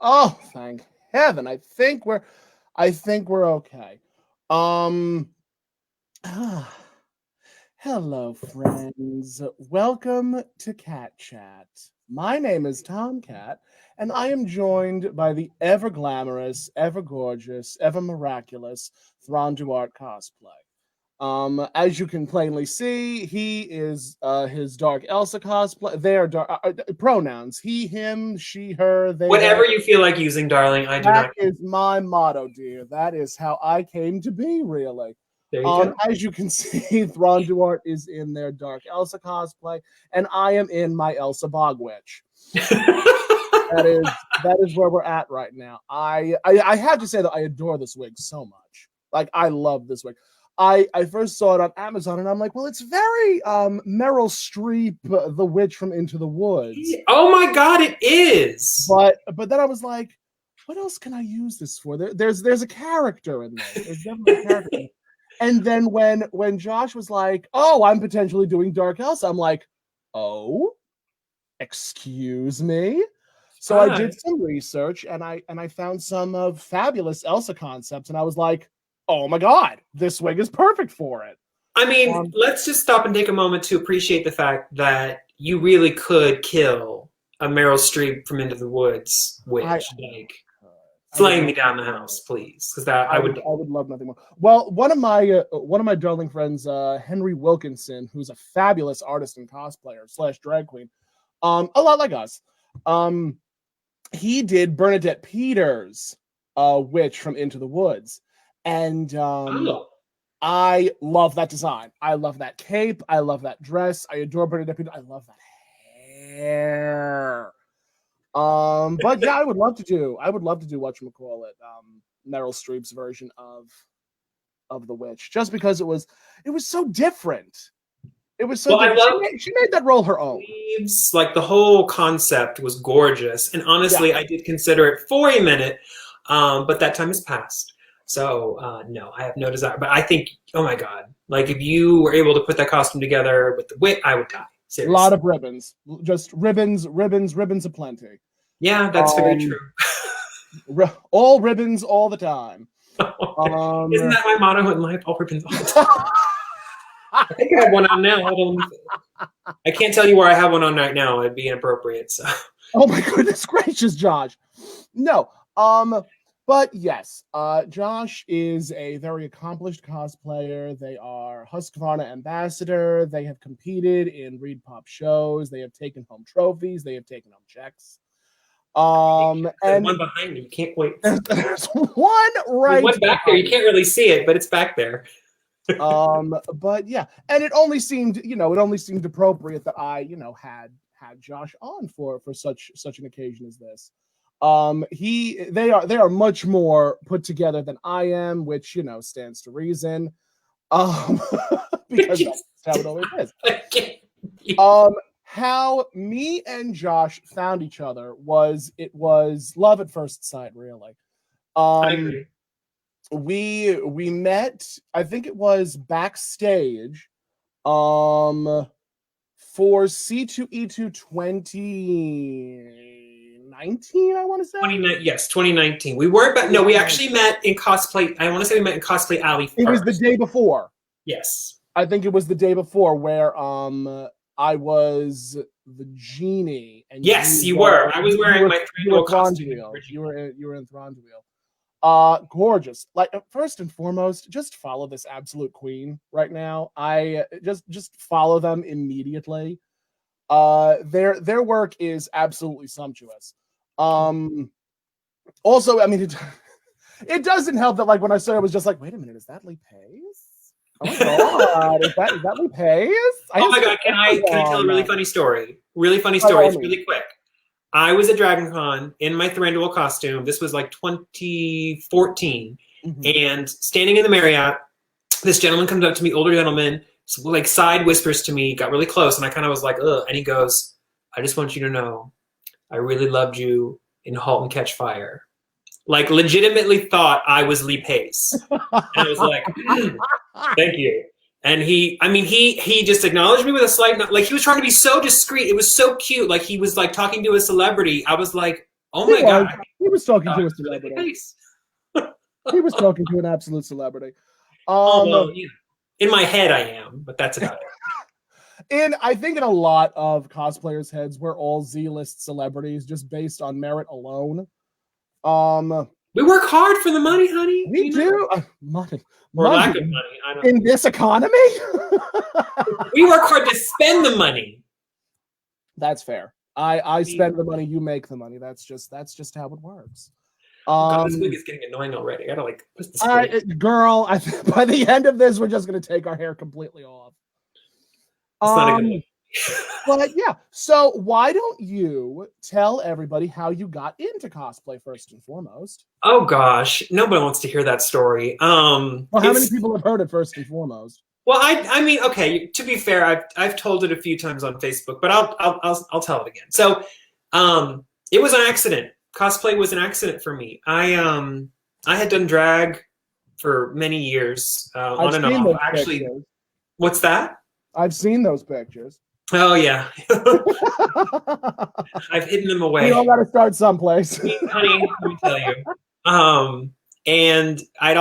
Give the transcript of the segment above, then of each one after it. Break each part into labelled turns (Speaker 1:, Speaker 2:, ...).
Speaker 1: Oh, thank heaven. I think we're okay. Um Hello friends. Welcome to Catt Chat. My name is Tom Catt, and I am joined by the ever glamorous, ever gorgeous, ever miraculous Thranduart Cosplay. As you can plainly see, he is his Dark Elsa cosplay. They are pronouns: he, him, she, her, they, them.
Speaker 2: Whatever you feel like using, darling, I do
Speaker 1: That
Speaker 2: not.
Speaker 1: is my motto, dear. That is how I came to be, really.
Speaker 2: There you go.
Speaker 1: As you can see, Thranduart is in their Dark Elsa cosplay, and I am in my Elsa Bogwitch. That is where we're at right now. I have to say that I adore this wig so much. Like, I love this wig. I first saw it on Amazon, and I'm like, well, it's very Meryl Streep, the witch from Into the Woods.
Speaker 2: Oh my God, it is.
Speaker 1: But then I was like, what else can I use this for? There's a character in there. There's definitely a character. And then when Josh was like, oh, I'm potentially doing Dark Elsa, I'm like, oh, excuse me. So I did some research, and I found some fabulous Elsa concepts, and I was like, oh my God, this wig is perfect for it.
Speaker 2: I mean, let's just stop and take a moment to appreciate the fact that you really could kill a Meryl Streep from Into the Woods witch. Slaying me down the house, please, because I would
Speaker 1: love nothing more. Well, one of my darling friends, Henry Wilkinson, who's a fabulous artist and cosplayer / drag queen, a lot like us. He did Bernadette Peters' witch from Into the Woods, and I love that design. I love that cape. I love that dress. I adore Bernadette Peters. I love that hair. But yeah, I would love to do whatchamacallit, Meryl Streep's version of the witch, just because it was so different. It was so different. She made that role her own.
Speaker 2: Like, the whole concept was gorgeous, and honestly, I did consider it for a minute, but that time has passed. So no, I have no desire. But I think, oh my God, like, if you were able to put that costume together with the wit, I would die. Seriously.
Speaker 1: A lot of ribbons, just ribbons aplenty.
Speaker 2: Yeah, that's very true.
Speaker 1: All ribbons all the time.
Speaker 2: Isn't that my motto in life? All ribbons all the time. I think I have one on now. I can't tell you where I have one on right now. It'd be inappropriate. So.
Speaker 1: Oh my goodness gracious, Josh. No. But yes, Josh is a very accomplished cosplayer. They are Husqvarna ambassador. They have competed in Reed Pop shows. They have taken home trophies. They have taken home checks.
Speaker 2: And one behind me. You can't wait.
Speaker 1: There's one right.
Speaker 2: One back there. You can't really see it, but it's back there.
Speaker 1: But yeah, and it only seemed appropriate that I, had Josh on for such an occasion as this. They are much more put together than I am, which stands to reason. Because that's how it always is. How me and Josh found each other was love at first sight, really.
Speaker 2: I agree.
Speaker 1: We met, I think it was backstage, for C2E2 2019, I want to say.
Speaker 2: 2019. We weren't, but no, we actually met in cosplay. I want to say we met in Cosplay Alley first.
Speaker 1: It was the day before.
Speaker 2: Yes.
Speaker 1: I think it was the day before where I was the genie. And
Speaker 2: yes, you were. I was wearing my Thranduart costume.
Speaker 1: You were in Thranduart. Gorgeous. Like, first and foremost, just follow this absolute queen right now. I just follow them immediately. Their work is absolutely sumptuous. Also, I mean, it doesn't help that, like, when I saw it, I was just like, wait a minute, is that Lee Pace? Oh my God, is that Lee Pace?
Speaker 2: Oh my God, can I tell a really funny story? Really funny story. It's really quick. I was at Dragon Con in my Thranduart costume. This was like 2014. Mm-hmm. And standing in the Marriott, this gentleman comes up to me, older gentleman, like side whispers to me, got really close, and I kind of was like, ugh. And he goes, I just want you to know, I really loved you in *Halt and Catch Fire*. Like, legitimately thought I was Lee Pace. And I was like, thank you. And he just acknowledged me with a slight, like, he was trying to be so discreet. It was so cute. Like, he was like talking to a celebrity. I was like, Oh my God.
Speaker 1: He was talking to a celebrity. He was talking to an absolute celebrity.
Speaker 2: Well, in my head I am, but that's about it.
Speaker 1: I think in a lot of cosplayers' heads, we're all Z-list celebrities just based on merit alone.
Speaker 2: We work hard for the money, honey.
Speaker 1: We do. Money.
Speaker 2: Or lack of money. I don't know.
Speaker 1: In this economy?
Speaker 2: We work hard to spend the money.
Speaker 1: That's fair. I spend the money, you make the money. That's just how it works.
Speaker 2: God, this wig is getting annoying already. I gotta push this
Speaker 1: girl, by the end of this, we're just gonna take our hair completely off.
Speaker 2: It's not a good look.
Speaker 1: But yeah, so why don't you tell everybody how you got into cosplay first and foremost?
Speaker 2: Oh gosh, nobody wants to hear that story.
Speaker 1: Well, how many people have heard it first and foremost?
Speaker 2: Well, I mean, okay. To be fair, I've told it a few times on Facebook, but I'll tell it again. So, it was an accident. Cosplay was an accident for me. I had done drag for many years, on and off. Actually, pictures. What's that?
Speaker 1: I've seen those pictures.
Speaker 2: Oh yeah, I've hidden them away.
Speaker 1: We all got to start someplace,
Speaker 2: honey. Let me tell you. And I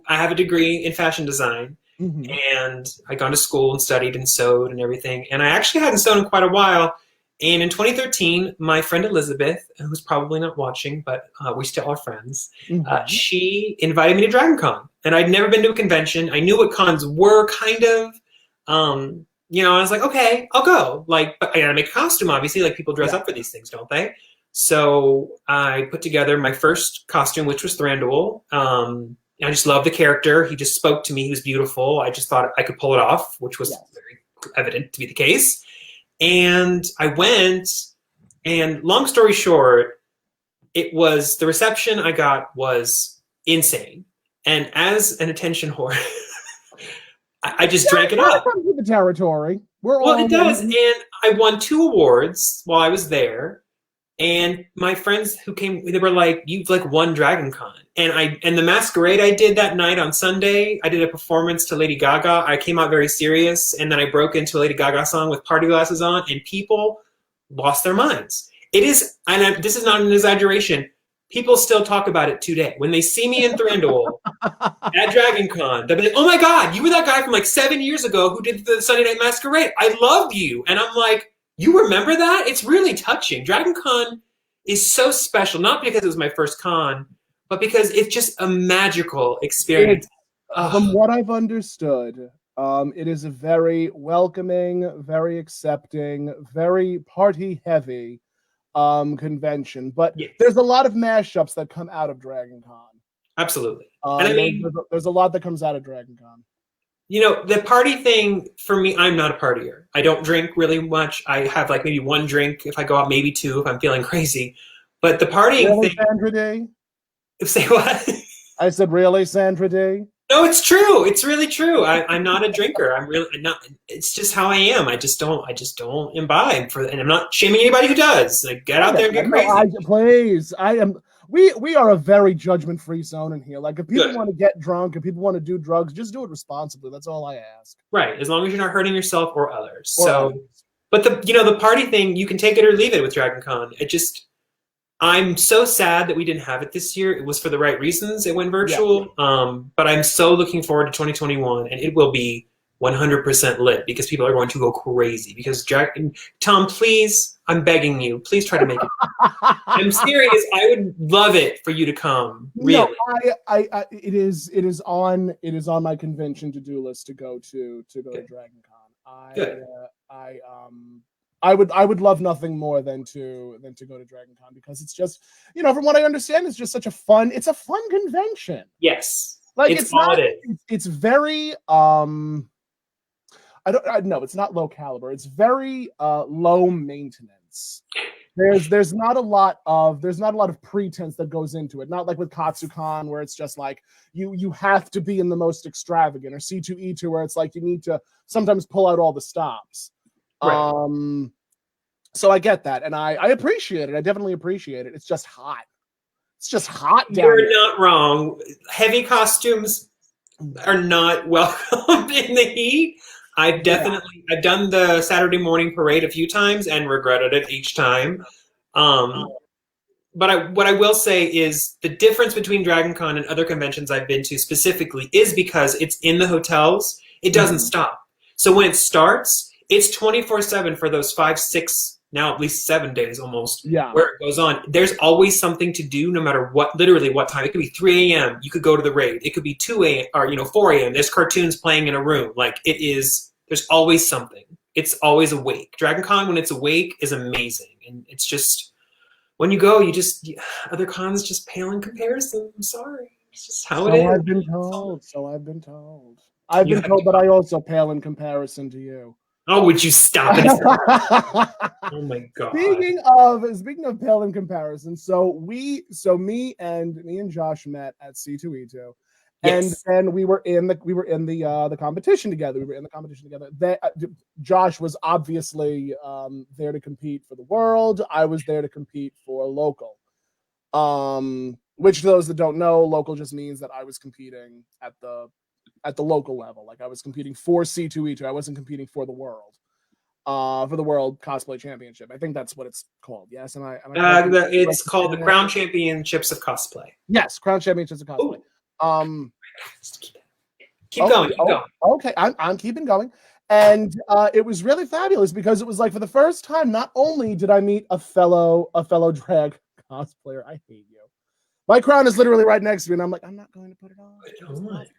Speaker 2: have a degree in fashion design, and I'd gone to school and studied and sewed and everything. And I actually hadn't sewn in quite a while. And in 2013, my friend Elizabeth, who's probably not watching, but we still are friends, she invited me to Dragon Con. And I'd never been to a convention. I knew what cons were, kind of. I was like, okay, I'll go. But I gotta make a costume, obviously. Like, people dress up for these things, don't they? So I put together my first costume, which was Thranduart. I just loved the character. He just spoke to me. He was beautiful. I just thought I could pull it off, which was very evident to be the case. And I went, and long story short, the reception I got was insane. And as an attention whore, I just drank it up.
Speaker 1: The territory.
Speaker 2: It does. And I won 2 awards while I was there. And my friends who came, they were like, "You've won Dragon Con." And the masquerade I did that night on Sunday, I did a performance to Lady Gaga. I came out very serious, and then I broke into a Lady Gaga song with party glasses on, and people lost their minds. It is, and this is not an exaggeration, people still talk about it today. When they see me in Thranduart at Dragon Con, they'll be like, "Oh my God, you were that guy from 7 years ago who did the Sunday Night Masquerade. I loved you." And I'm like, "You remember that?" It's really touching. Dragon Con is so special, not because it was my first con, but because it's just a magical experience.
Speaker 1: From what I've understood, it is a very welcoming, very accepting, very party-heavy convention. But there's a lot of mashups that come out of Dragon Con.
Speaker 2: Absolutely. And I mean,
Speaker 1: there's a lot that comes out of Dragon Con.
Speaker 2: The party thing, for me, I'm not a partier. I don't drink really much. I have maybe 1 drink if I go out, maybe 2 if I'm feeling crazy. But the partying thing...
Speaker 1: Sandra Day?
Speaker 2: Say what?
Speaker 1: I said, really, Sandra Day?
Speaker 2: No, it's true. It's really true. I'm not a drinker. I'm not. It's just how I am. I just don't imbibe and I'm not shaming anybody who does. Get out there and get crazy.
Speaker 1: Please, I am... We are a very judgment-free zone in here. If people want to get drunk, if people want to do drugs, just do it responsibly. That's all I ask.
Speaker 2: Right, as long as you're not hurting yourself or others. But the party thing, you can take it or leave it with Dragon Con. I'm so sad that we didn't have it this year. It was for the right reasons. It went virtual. But I'm so looking forward to 2021, and it will be 100% lit because people are going to go crazy. Because Tom, please, I'm begging you, please try to make it. I'm serious. I would love it for you to come. Really.
Speaker 1: No, it is on my convention to-do list to go to Dragon Con. I would love nothing more than to go to Dragon Con because it's just, from what I understand, it's just a fun convention.
Speaker 2: Yes.
Speaker 1: It's very it's not low caliber. It's very low maintenance. There's not a lot of pretense that goes into it. Not like with Katsucon where it's just you have to be in the most extravagant, or C2E2 where it's you need to sometimes pull out all the stops. Right. So I get that, and I appreciate it. I definitely appreciate it. It's just hot. It's just hot down
Speaker 2: You're
Speaker 1: there.
Speaker 2: not wrong. Heavy costumes are not welcome in the heat. I've done the Saturday morning parade a few times and regretted it each time. what I will say is the difference between Dragon Con and other conventions I've been to specifically is because it's in the hotels. It doesn't stop. So when it starts, it's 24/7 for those 5, 6, now at least 7 days almost.
Speaker 1: Yeah.
Speaker 2: Where it goes on. There's always something to do, no matter what. Literally, what time. It could be 3 a.m. You could go to the raid. It could be 2 a.m. or 4 a.m. There's cartoons playing in a room. Like it is. There's always something. It's always awake. Dragon Con, when it's awake, is amazing, and it's just when you go, other cons just pale in comparison. I'm sorry. It's just how it is.
Speaker 1: I've been told. I've been told. I've been told, but I also pale in comparison to you.
Speaker 2: Oh, would you stop it? Oh my god.
Speaker 1: Speaking of pale in comparison, so me and Josh met at C2E2.
Speaker 2: Yes.
Speaker 1: And then we were in the competition together. Josh was obviously there to compete for the world. I was there to compete for local. Which, those that don't know, local just means that I was competing at the local level. Like I was competing for C2E2. I wasn't competing for the world. For the World Cosplay Championship. I think that's what it's called. Yes,
Speaker 2: it's called the Crown Championships of Cosplay.
Speaker 1: Yes, Crown Championships of Cosplay.
Speaker 2: Keep going.
Speaker 1: Okay, I'm keeping going. And it was really fabulous because it was like for the first time, not only did I meet a fellow drag cosplayer. I hate you. My crown is literally right next to me, and I'm like, I'm not going to put it on.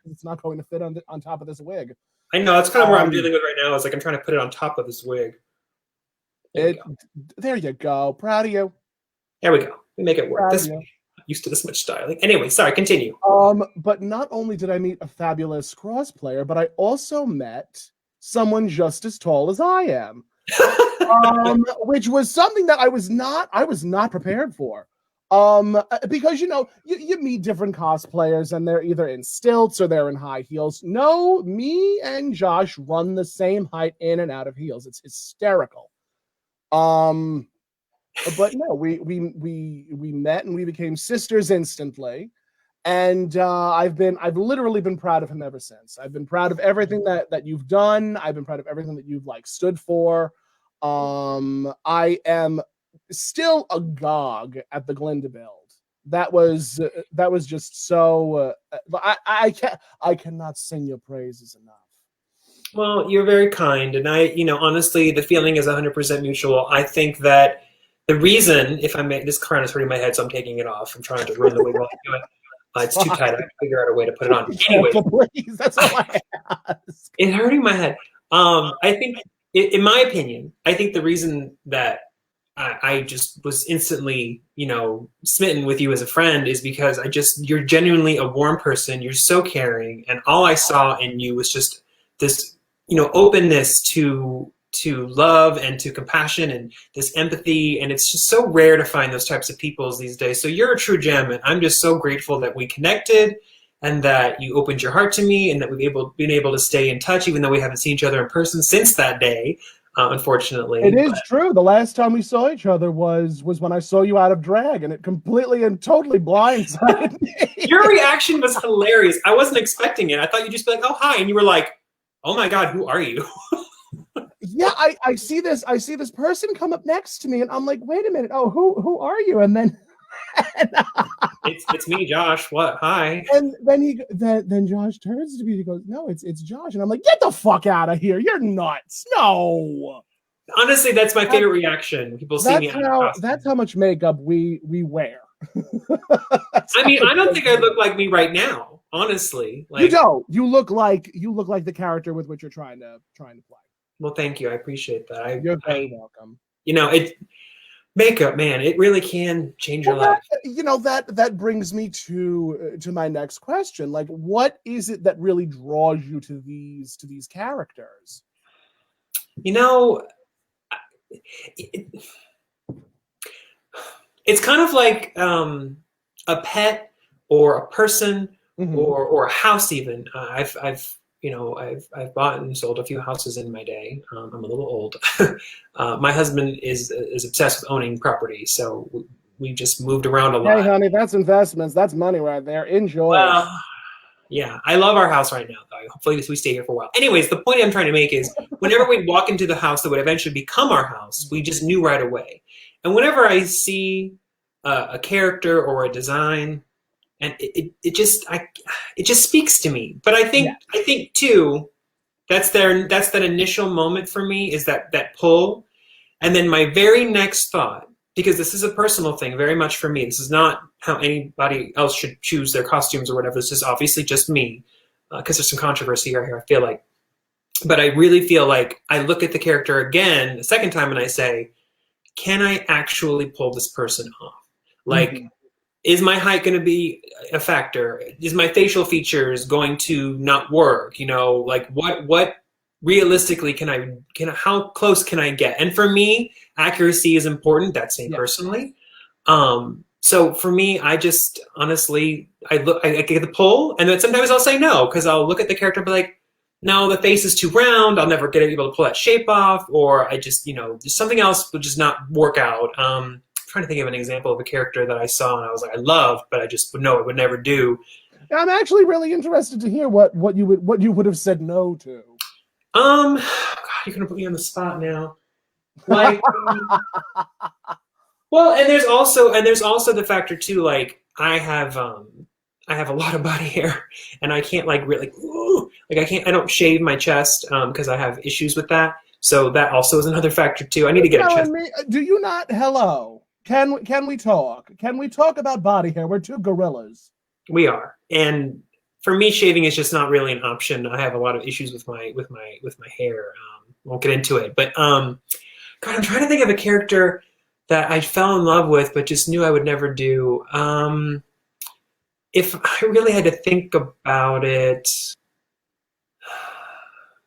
Speaker 1: It's not going to fit on top of this wig.
Speaker 2: I know, that's kind of where I'm dealing with right now. Is like I'm trying to put it on top of this wig.
Speaker 1: There you go. Proud of you.
Speaker 2: There we go. We make it work. Used to this much styling. Anyway, sorry, continue.
Speaker 1: But not only did I meet a fabulous cross player, but I also met someone just as tall as I am. Which was something that I was not prepared for. Because you meet different cosplayers and they're either in stilts or they're in high heels. No, me and Josh run the same height in and out of heels. It's hysterical. But no, we met and we became sisters instantly. And I've literally been proud of him ever since. I've been proud of everything that you've done. I've been proud of everything that you've stood for. I am still agog at the Glinda build. That was just so I cannot sing your praises enough.
Speaker 2: Well, you're very kind, and honestly, the feeling is 100% mutual. I think that the reason, if I may, this crown is hurting my head, so I'm taking it off. I'm trying to ruin the way while I do it. It's too tight. I can figure out a way to put it on. Anyway,
Speaker 1: please, that's all I ask.
Speaker 2: It's hurting my head. I think, in my opinion, I think the reason that I just was instantly, smitten with you as a friend is because you're genuinely a warm person. You're so caring, and all I saw in you was just this, openness to love and to compassion and this empathy, and it's just so rare to find those types of people these days. So you're a true gem, and I'm just so grateful that we connected and that you opened your heart to me and that we've been able to stay in touch, even though we haven't seen each other in person since that day, unfortunately.
Speaker 1: It is true. The last time we saw each other was when I saw you out of drag, and it completely and totally blindsided me.
Speaker 2: Your reaction was hilarious. I wasn't expecting it. I thought you'd just be like, oh, hi, and you were like, oh my God, who are you?
Speaker 1: Yeah, I see this person come up next to me, and I'm like, wait a minute, oh, who are you? And then
Speaker 2: it's me, Josh. What? Hi.
Speaker 1: And then Josh turns to me, he goes, no, it's Josh, and I'm like, get the fuck out of here, you're nuts. No.
Speaker 2: Honestly, that's my favorite reaction. People see me.
Speaker 1: That's how much makeup we wear.
Speaker 2: I mean, I don't think I look like me right now. Honestly,
Speaker 1: you don't. You look like the character with which you're trying to play.
Speaker 2: Well, thank you. I appreciate that.
Speaker 1: You're very welcome.
Speaker 2: Makeup, man, it really can change your life.
Speaker 1: That brings me to my next question. Like, what is it that really draws you to these characters?
Speaker 2: It's kind of like a pet or a person, mm-hmm. or a house even. I've bought and sold a few houses in my day. I'm a little old. My husband is obsessed with owning property, so we just moved around a lot.
Speaker 1: Hey, honey, that's investments. That's money right there. Enjoy.
Speaker 2: Well, yeah, I love our house right now, though. Hopefully we stay here for a while. Anyways, the point I'm trying to make is whenever we walk into the house that would eventually become our house, we just knew right away. And whenever I see a character or a design, and it just speaks to me. But I think too, that's that initial moment for me, is that pull. And then my very next thought, because this is a personal thing very much for me, this is not how anybody else should choose their costumes or whatever, this is obviously just me, because there's some controversy here, I feel like. But I really feel like I look at the character again the second time and I say, can I actually pull this person off? Like, is my height going to be a factor? Is my facial features going to not work? You know, like what realistically how close can I get? And for me, accuracy is important. That's me personally. So for me, I just honestly, I get the pull, and then sometimes I'll say no, because I'll look at the character and be like, no, the face is too round. I'll never get able to pull that shape off, or I just, just something else would just not work out. I'm trying to think of an example of a character that I saw and I was like, I loved, but I just would never do.
Speaker 1: I'm actually really interested to hear what you would have said no to.
Speaker 2: God, you're gonna put me on the spot now. Like, well, and there's also the factor too. Like, I have a lot of body hair, and I can't like really, I don't shave my chest because I have issues with that. So that also is another factor too. I need to get a chest.
Speaker 1: Do you not? Hello. Can we talk? Can we talk about body hair? We're two gorillas.
Speaker 2: We are, and for me, shaving is just not really an option. I have a lot of issues with my hair. Won't get into it, but God, I'm trying to think of a character that I fell in love with, but just knew I would never do. If I really had to think about it,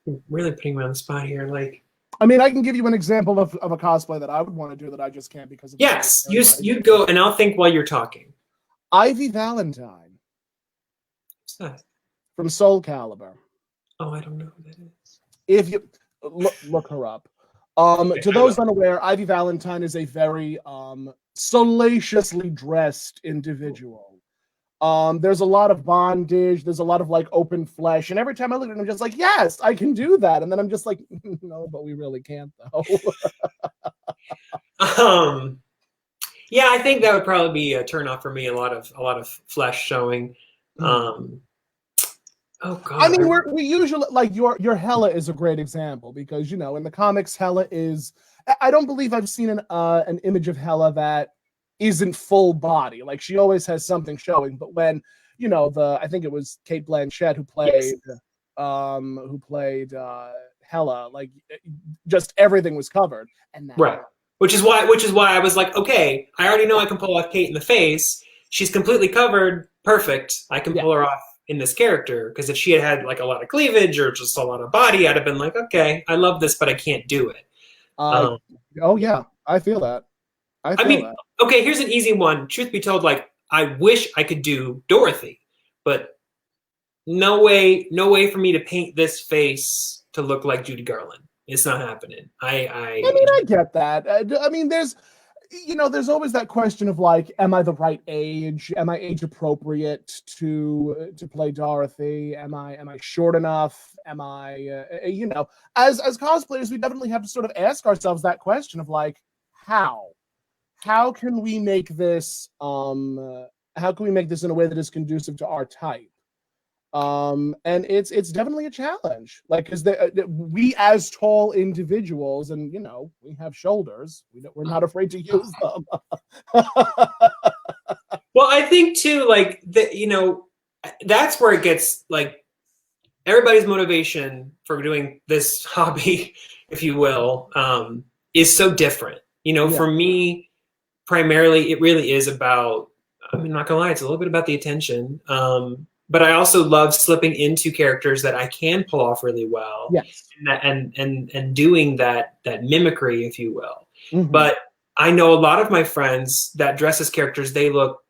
Speaker 2: I'm really putting me on the spot here. Like,
Speaker 1: I mean, I can give you an example of a cosplay that I would want to do that I just can't because of.
Speaker 2: Yes, you go, and I'll think while you're talking.
Speaker 1: Ivy Valentine.
Speaker 2: What's that?
Speaker 1: From Soul Calibur.
Speaker 2: Oh, I don't know who that is.
Speaker 1: If you look her up. To those unaware, Ivy Valentine is a very salaciously dressed individual. There's a lot of bondage. There's a lot of like open flesh, and every time I look at it, I'm just like, yes, I can do that. And then I'm just like, no, but we really can't though.
Speaker 2: Yeah, I think that would probably be a turnoff for me. A lot of flesh showing. Oh God.
Speaker 1: I mean, we usually like your Hela is a great example because in the comics, Hela is. I don't believe I've seen an image of Hela that isn't full body. Like, she always has something showing. But when I think it was Cate Blanchett who played Hela, like just everything was covered. And that,
Speaker 2: right. Which is why I was like, okay, I already know I can pull off Kate in the face. She's completely covered. Perfect. I can pull her off in this character. Because if she had like a lot of cleavage or just a lot of body, I'd have been like, okay, I love this, but I can't do it.
Speaker 1: Oh yeah, I feel that. I mean,
Speaker 2: okay, here's an easy one. Truth be told, like, I wish I could do Dorothy, but no way for me to paint this face to look like Judy Garland. It's not happening. I
Speaker 1: mean, I get that. I mean, there's always that question of like, am I the right age? Am I age appropriate to play Dorothy? Am I short enough? Am I as cosplayers, we definitely have to sort of ask ourselves that question of like, how can we make this in a way that is conducive to our type? And it's definitely a challenge, like, because we as tall individuals, and we have shoulders, we're not afraid to use them.
Speaker 2: Well, I think too, like, that's where it gets like everybody's motivation for doing this hobby, if you will, is so different. For me, primarily, it really is about, I'm not gonna lie, it's a little bit about the attention. But I also love slipping into characters that I can pull off really well.
Speaker 1: Yes.
Speaker 2: And doing that mimicry, if you will.
Speaker 1: Mm-hmm.
Speaker 2: But I know a lot of my friends that dress as characters, they look,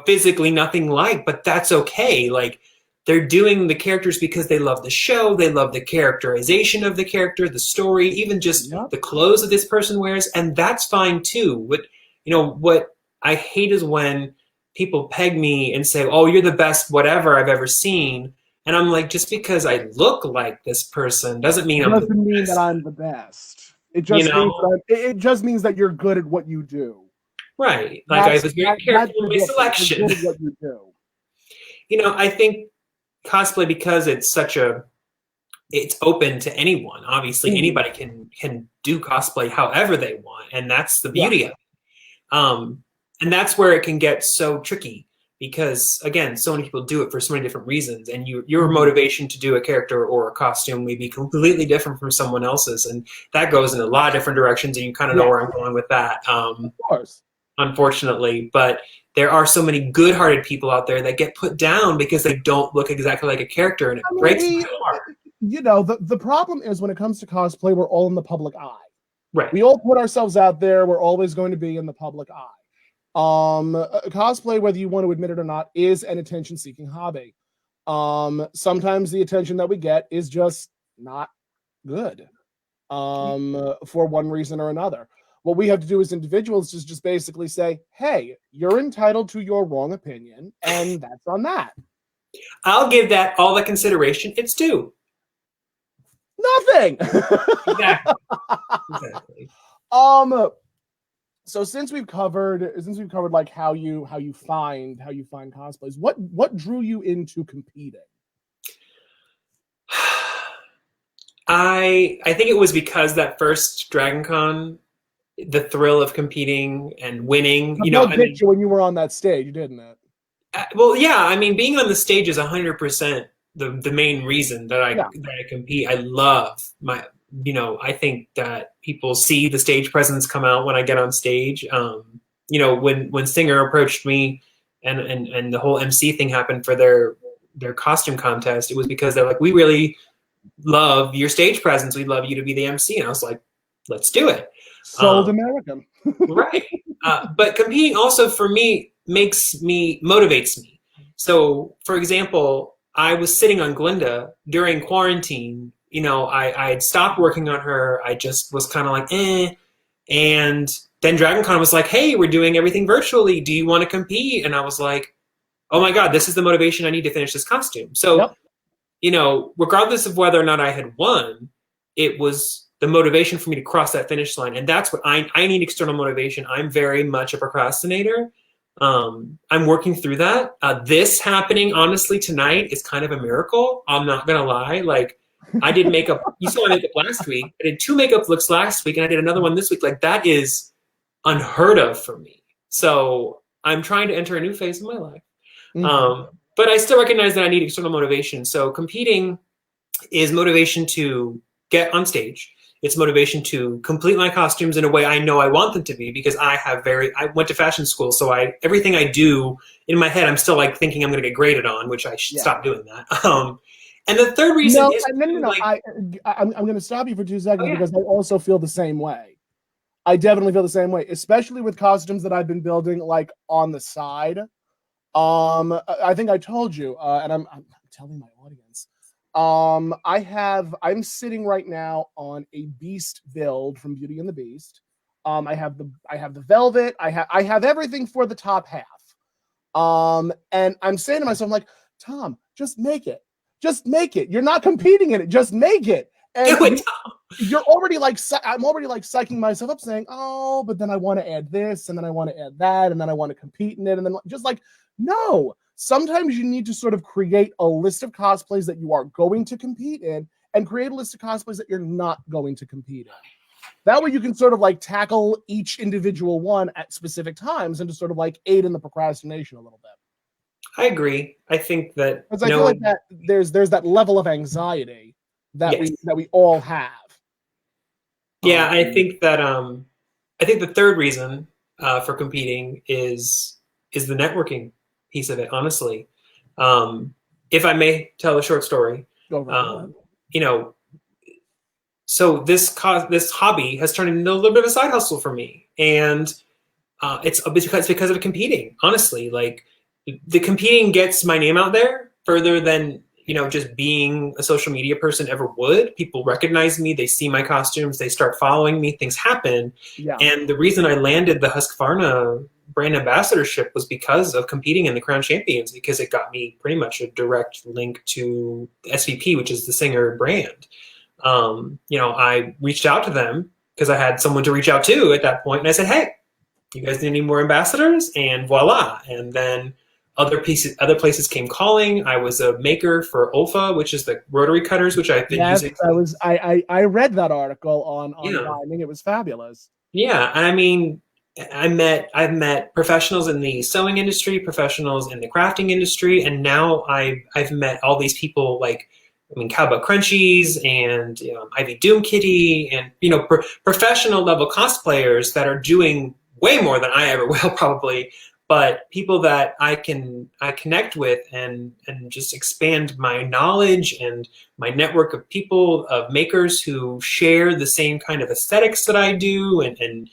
Speaker 2: physically nothing like, but that's okay. Like, they're doing the characters because they love the show, they love the characterization of the character, the story, even just the clothes that this person wears, and that's fine too. What I hate is when people peg me and say, oh, you're the best whatever I've ever seen. And I'm like, just because I look like this person doesn't mean I'm the best.
Speaker 1: Doesn't mean that I'm the best. It just means that you're good at what you do.
Speaker 2: Right. Like I was very careful in my selection.
Speaker 1: What you do.
Speaker 2: You know, I think cosplay, because it's it's open to anyone. Obviously, anybody can do cosplay however they want, and that's the beauty of it. And that's where it can get so tricky, because again, so many people do it for so many different reasons, and your motivation to do a character or a costume may be completely different from someone else's, and that goes in a lot of different directions, and you kind of know where I'm going with that.
Speaker 1: Of course.
Speaker 2: Unfortunately, but there are so many good-hearted people out there that get put down because they don't look exactly like a character, and it breaks my heart.
Speaker 1: You know, the problem is when it comes to cosplay, we're all in the public eye.
Speaker 2: Right.
Speaker 1: We all put ourselves out there. We're always going to be in the public eye. Cosplay, whether you want to admit it or not, is an attention-seeking hobby. Sometimes the attention that we get is just not good, for one reason or another. What we have to do as individuals is just basically say, hey, you're entitled to your wrong opinion, and that's on that.
Speaker 2: I'll give that all the consideration it's due.
Speaker 1: Nothing.
Speaker 2: Exactly.
Speaker 1: So since we've covered like how you find cosplays, what drew you into competing?
Speaker 2: I think it was because that first Dragon Con, the thrill of competing and winning. You know,
Speaker 1: when you were on that stage, didn't it?
Speaker 2: Well, yeah. I mean, being on the stage is 100% the main reason that I compete. I love I think that people see the stage presence come out when I get on stage. You know, when Singer approached me and the whole MC thing happened for their costume contest, it was because they're like, we really love your stage presence. We'd love you to be the MC. And I was like, let's do it.
Speaker 1: Sold American.
Speaker 2: Right. But competing also for me motivates me. So for example, I was sitting on Glinda during quarantine. You know, I had stopped working on her. I just was kind of like, eh. And then DragonCon was like, hey, we're doing everything virtually. Do you want to compete? And I was like, oh my God, this is the motivation I need to finish this costume. So, you know, regardless of whether or not I had won, it was the motivation for me to cross that finish line. And that's what I need, external motivation. I'm very much a procrastinator. I'm working through that. This happening, honestly, tonight is kind of a miracle. I'm not going to lie. Like, I did makeup. You saw my makeup last week. I did 2 makeup looks last week, and I did another one this week. Like, that is unheard of for me. So I'm trying to enter a new phase of my life. But I still recognize that I need external motivation. So competing is motivation to get on stage. It's motivation to complete my costumes in a way I know I want them to be, because I went to fashion school. So everything I do in my head, I'm still like thinking I'm going to get graded on, which I should stop doing that. And the third reason is
Speaker 1: I'm going to stop you for 2 seconds because I also feel the same way. I definitely feel the same way, especially with costumes that I've been building like on the side. I think I told you, and I'm telling my audience. I'm sitting right now on a Beast build from Beauty and the Beast. I have the velvet. I have everything for the top half. And I'm saying to myself, I'm like, Tom, just make it. Just make it. You're not competing in it. Just make it. And you're already like, I'm already like psyching myself up saying, oh, but then I want to add this, and then I want to add that, and then I want to compete in it. And then just like, no, sometimes you need to sort of create a list of cosplays that you are going to compete in and create a list of cosplays that you're not going to compete in. That way you can sort of like tackle each individual one at specific times and to sort of like aid in the procrastination a little bit.
Speaker 2: I agree. I think that
Speaker 1: because I feel like that there's that level of anxiety that we all have.
Speaker 2: Yeah, I think that I think the third reason for competing is the networking piece of it. Honestly, if I may tell a short story, you know, so this hobby has turned into a little bit of a side hustle for me, and it's because of competing. Honestly, like. The competing gets my name out there further than, you know, just being a social media person ever would. People recognize me. They see my costumes. They start following me. Things happen. Yeah. And the reason I landed the Husqvarna brand ambassadorship was because of competing in the Crown Champions, because it got me pretty much a direct link to SVP, which is the Singer brand. You know, I reached out to them because I had someone to reach out to at that point. And I said, hey, you guys need any more ambassadors? And voila. And then other places came calling. I was a maker for OLFA, which is the rotary cutters, which I've been using.
Speaker 1: I read that article on Timing. It was fabulous.
Speaker 2: Yeah, and I mean, I've met professionals in the sewing industry, professionals in the crafting industry, and now I've met all these people like, I mean, Cowbutt Crunchies and Ivy Doom Kitty and professional level cosplayers that are doing way more than I ever will probably, but people that I connect with and just expand my knowledge and my network of people, of makers who share the same kind of aesthetics that I do and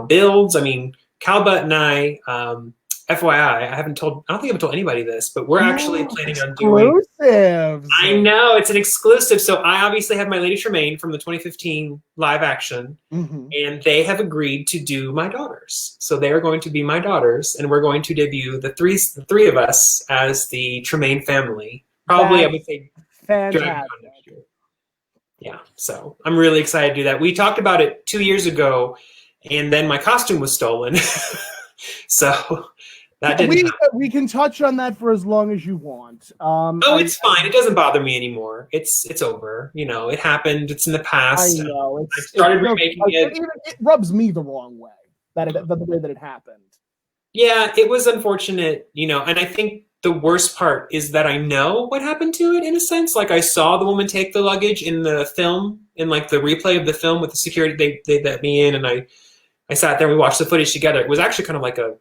Speaker 2: builds. I mean, Cowbutt and I, FYI, I don't think I've told anybody this, but we're actually planning on doing
Speaker 1: exclusives.
Speaker 2: I know, it's an exclusive. So I obviously have my Lady Tremaine from the 2015 live action, and they have agreed to do my daughters. So they are going to be my daughters, and we're going to debut the three of us as the Tremaine family. Probably, I would say,
Speaker 1: fantastic.
Speaker 2: Yeah, so I'm really excited to do that. We talked about it 2 years ago, and then my costume was stolen. So that didn't
Speaker 1: we can touch on that for as long as you want.
Speaker 2: It's fine. It doesn't bother me anymore. It's over. It happened. It's in the past.
Speaker 1: I know.
Speaker 2: I started remaking it.
Speaker 1: It rubs me the wrong way the way that it happened.
Speaker 2: Yeah, it was unfortunate. And I think the worst part is that I know what happened to it in a sense. Like I saw the woman take the luggage in the film, in like the replay of the film with the security. They let me in, and I sat there and we watched the footage together. It was actually kind of like a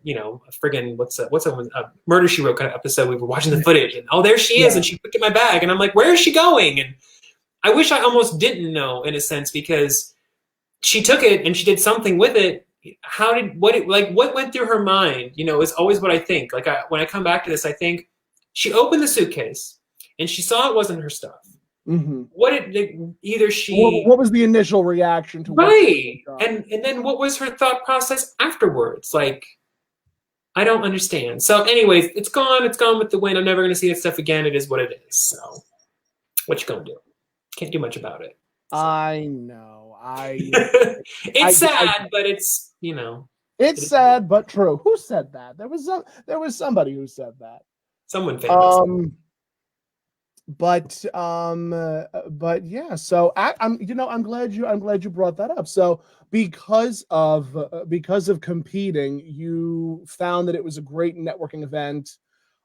Speaker 2: friggin' what's a Murder, She Wrote kind of episode. We were watching the footage and there she is, and she picked up my bag and I'm like, where is she going? And I wish I almost didn't know in a sense, because she took it and she did something with it. What went through her mind? Is always what I think. Like when I come back to this, I think she opened the suitcase and she saw it wasn't her stuff. What was the initial reaction to right? And then what was her thought process afterwards? Like, I don't understand. So, anyways, it's gone. It's gone with the wind. I'm never gonna see that stuff again. It is what it is. So, what you gonna do? Can't do much about it. So.
Speaker 1: I know.
Speaker 2: It's sad, but it's
Speaker 1: It's sad but true. Who said that? There was somebody who said that.
Speaker 2: Someone famous.
Speaker 1: But yeah, so I'm glad you brought that up. So because of competing, you found that it was a great networking event.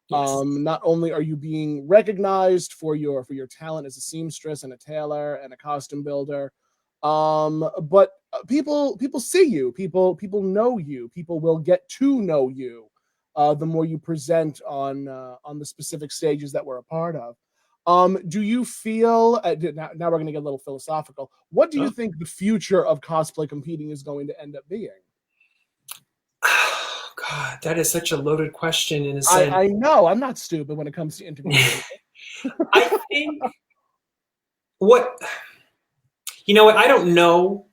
Speaker 1: Yes. Not only are you being recognized for your talent as a seamstress and a tailor and a costume builder, but people see you, people know you, people will get to know you the more you present on the specific stages that we're a part of. Do you feel now we're going to get a little philosophical? What do you think the future of cosplay competing is going to end up being?
Speaker 2: Oh, God, that is such a loaded question in a sense.
Speaker 1: I know. I'm not stupid when it comes to interviewing.
Speaker 2: I think I don't know.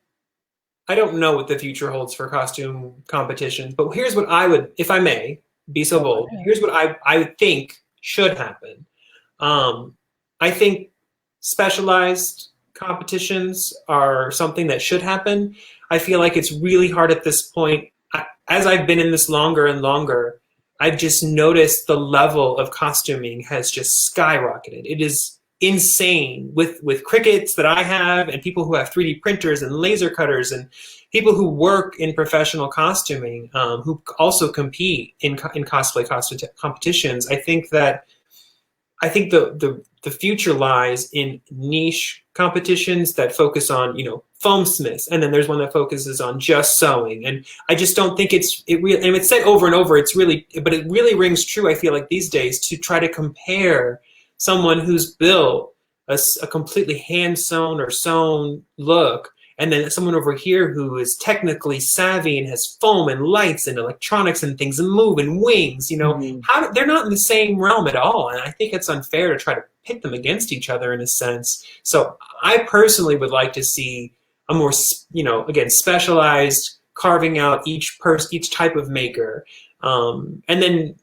Speaker 2: I don't know what the future holds for costume competition, but here's what I would, if I may be so bold, here's what I think should happen. I think specialized competitions are something that should happen. I feel like it's really hard at this point. As I've been in this longer and longer, I've just noticed the level of costuming has just skyrocketed. It is insane with Cricuts that I have and people who have 3D printers and laser cutters and people who work in professional costuming who also compete in cosplay competitions. I think the future lies in niche competitions that focus on, foam smiths, and then there's one that focuses on just sewing. And I just don't think and it's said over and over, but it really rings true, I feel like these days, to try to compare someone who's built a completely hand sewn or sewn look, and then someone over here who is technically savvy and has foam and lights and electronics and things and move and wings, they're not in the same realm at all. And I think it's unfair to try to pit them against each other in a sense. So I personally would like to see a more, again, specialized, carving out each type of maker. And then,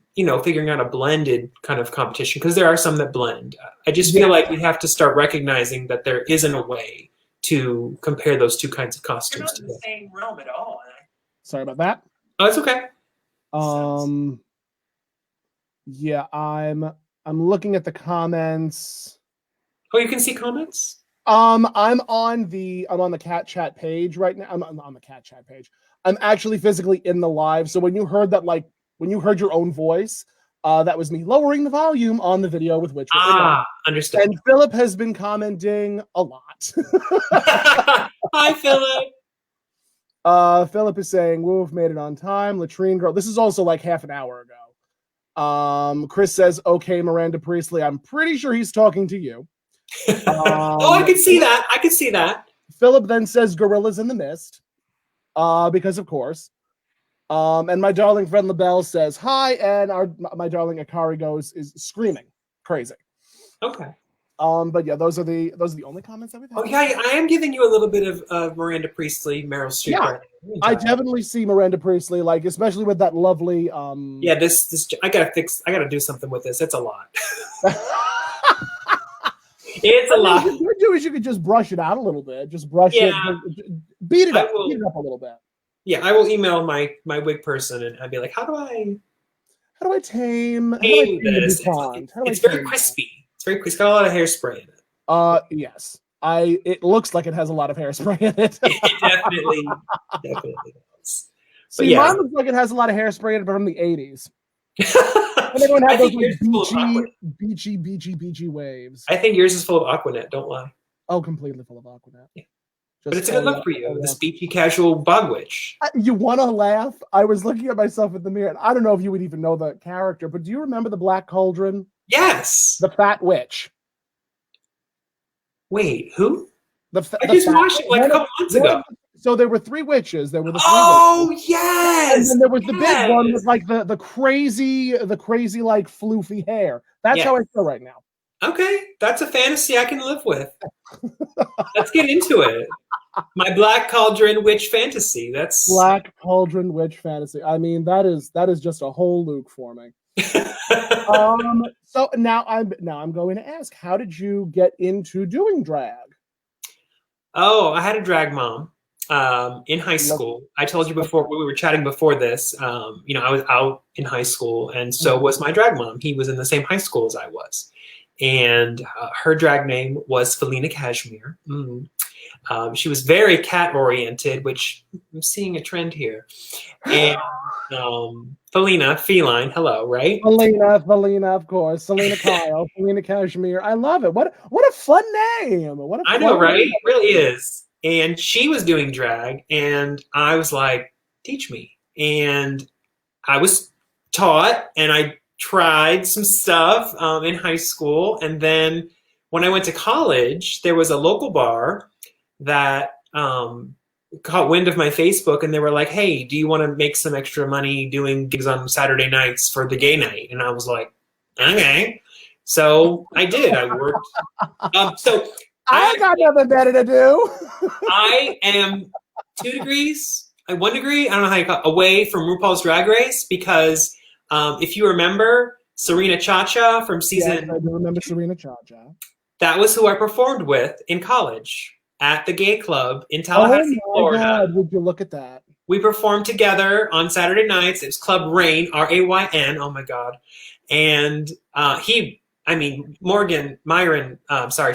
Speaker 2: figuring out a blended kind of competition, because there are some that blend. I just feel like we have to start recognizing that there isn't a way to compare those two kinds of costumes together.
Speaker 1: In the same realm at all. Sorry about that.
Speaker 2: Oh, it's okay.
Speaker 1: Yeah, I'm looking at the comments.
Speaker 2: Oh, you can see comments?
Speaker 1: I'm on the Catt Chatt page right now. I'm on the Catt Chatt page. I'm actually physically in the live. So when you heard that, like when you heard your own voice, that was me lowering the volume on the video with which
Speaker 2: understood.
Speaker 1: And Philip has been commenting a lot.
Speaker 2: Hi, Philip.
Speaker 1: Philip is saying, Woof made it on time. Latrine girl. This is also like half an hour ago. Chris says, okay, Miranda Priestley. I'm pretty sure he's talking to you.
Speaker 2: Oh, I could see that. I could see that.
Speaker 1: Philip then says Gorillas in the Mist. Because of course. And my darling friend LaBelle says hi, and my darling Akari is screaming crazy.
Speaker 2: Okay.
Speaker 1: But yeah, those are the only comments that we've had.
Speaker 2: Oh yeah, I am giving you a little bit of Miranda Priestley, Meryl Streep.
Speaker 1: Yeah,
Speaker 2: right now.
Speaker 1: I definitely see Miranda Priestley, like especially with that lovely.
Speaker 2: Yeah, this I gotta do something with this. It's a lot. It's a lot.
Speaker 1: What you could do is you could just brush it out a little bit. Just brush it, beat it up a little bit.
Speaker 2: Yeah, I will email my wig person and I'd be like, how do I
Speaker 1: tame
Speaker 2: this? It's very crispy. It's very crispy. It's got a lot of hairspray in it.
Speaker 1: Yes. It looks like it has a lot of hairspray in it.
Speaker 2: It definitely does.
Speaker 1: See, mine looks like it has a lot of hairspray in it from the 80s. And everyone had those like beachy waves.
Speaker 2: I think yours is full of Aquanet, don't lie.
Speaker 1: Oh, completely full of Aquanet. Yeah.
Speaker 2: But it's a good look for you, this beachy casual bog witch.
Speaker 1: You want to laugh? I was looking at myself in the mirror, and I don't know if you would even know the character, but do you remember the Black Cauldron?
Speaker 2: Yes.
Speaker 1: The fat witch.
Speaker 2: Wait, who? I just watched it like a couple months ago.
Speaker 1: So there were 3 witches. There were the 3
Speaker 2: witches. Yes.
Speaker 1: And then there was the big one with like the crazy like floofy hair. That's how I feel right now.
Speaker 2: Okay, that's a fantasy I can live with. Let's get into it. My Black Cauldron witch fantasy. That's
Speaker 1: Black Cauldron witch fantasy. I mean, that is just a whole Luke for me. So now I'm going to ask, how did you get into doing drag?
Speaker 2: Oh, I had a drag mom in high school. I told you before, we were chatting before this, I was out in high school, and so was my drag mom. He was in the same high school as I was. And her drag name was Felina Cashmere. She was very cat-oriented, which I'm seeing a trend here. And Felina, feline, hello, right?
Speaker 1: Felina, of course. Selena Kyle, Felina Cashmere. I love it. What a fun name.
Speaker 2: I know, right? It really is. And she was doing drag, and I was like, teach me. And I was taught, and I tried some stuff in high school. And then when I went to college, there was a local bar that caught wind of my Facebook, and they were like, hey, do you want to make some extra money doing gigs on Saturday nights for the gay night? And I was like, okay. So I did. I worked. So
Speaker 1: I got nothing better to do.
Speaker 2: I am 1 degree, I don't know how you call it, away from RuPaul's Drag Race, because if you remember Serena Chacha from season...
Speaker 1: Yes, I do remember Serena Chacha.
Speaker 2: That was who I performed with in college at the gay club in Tallahassee, Florida.
Speaker 1: God, would you look at that?
Speaker 2: We performed together on Saturday nights. It was Club Rain, R-A-Y-N. Oh my God. And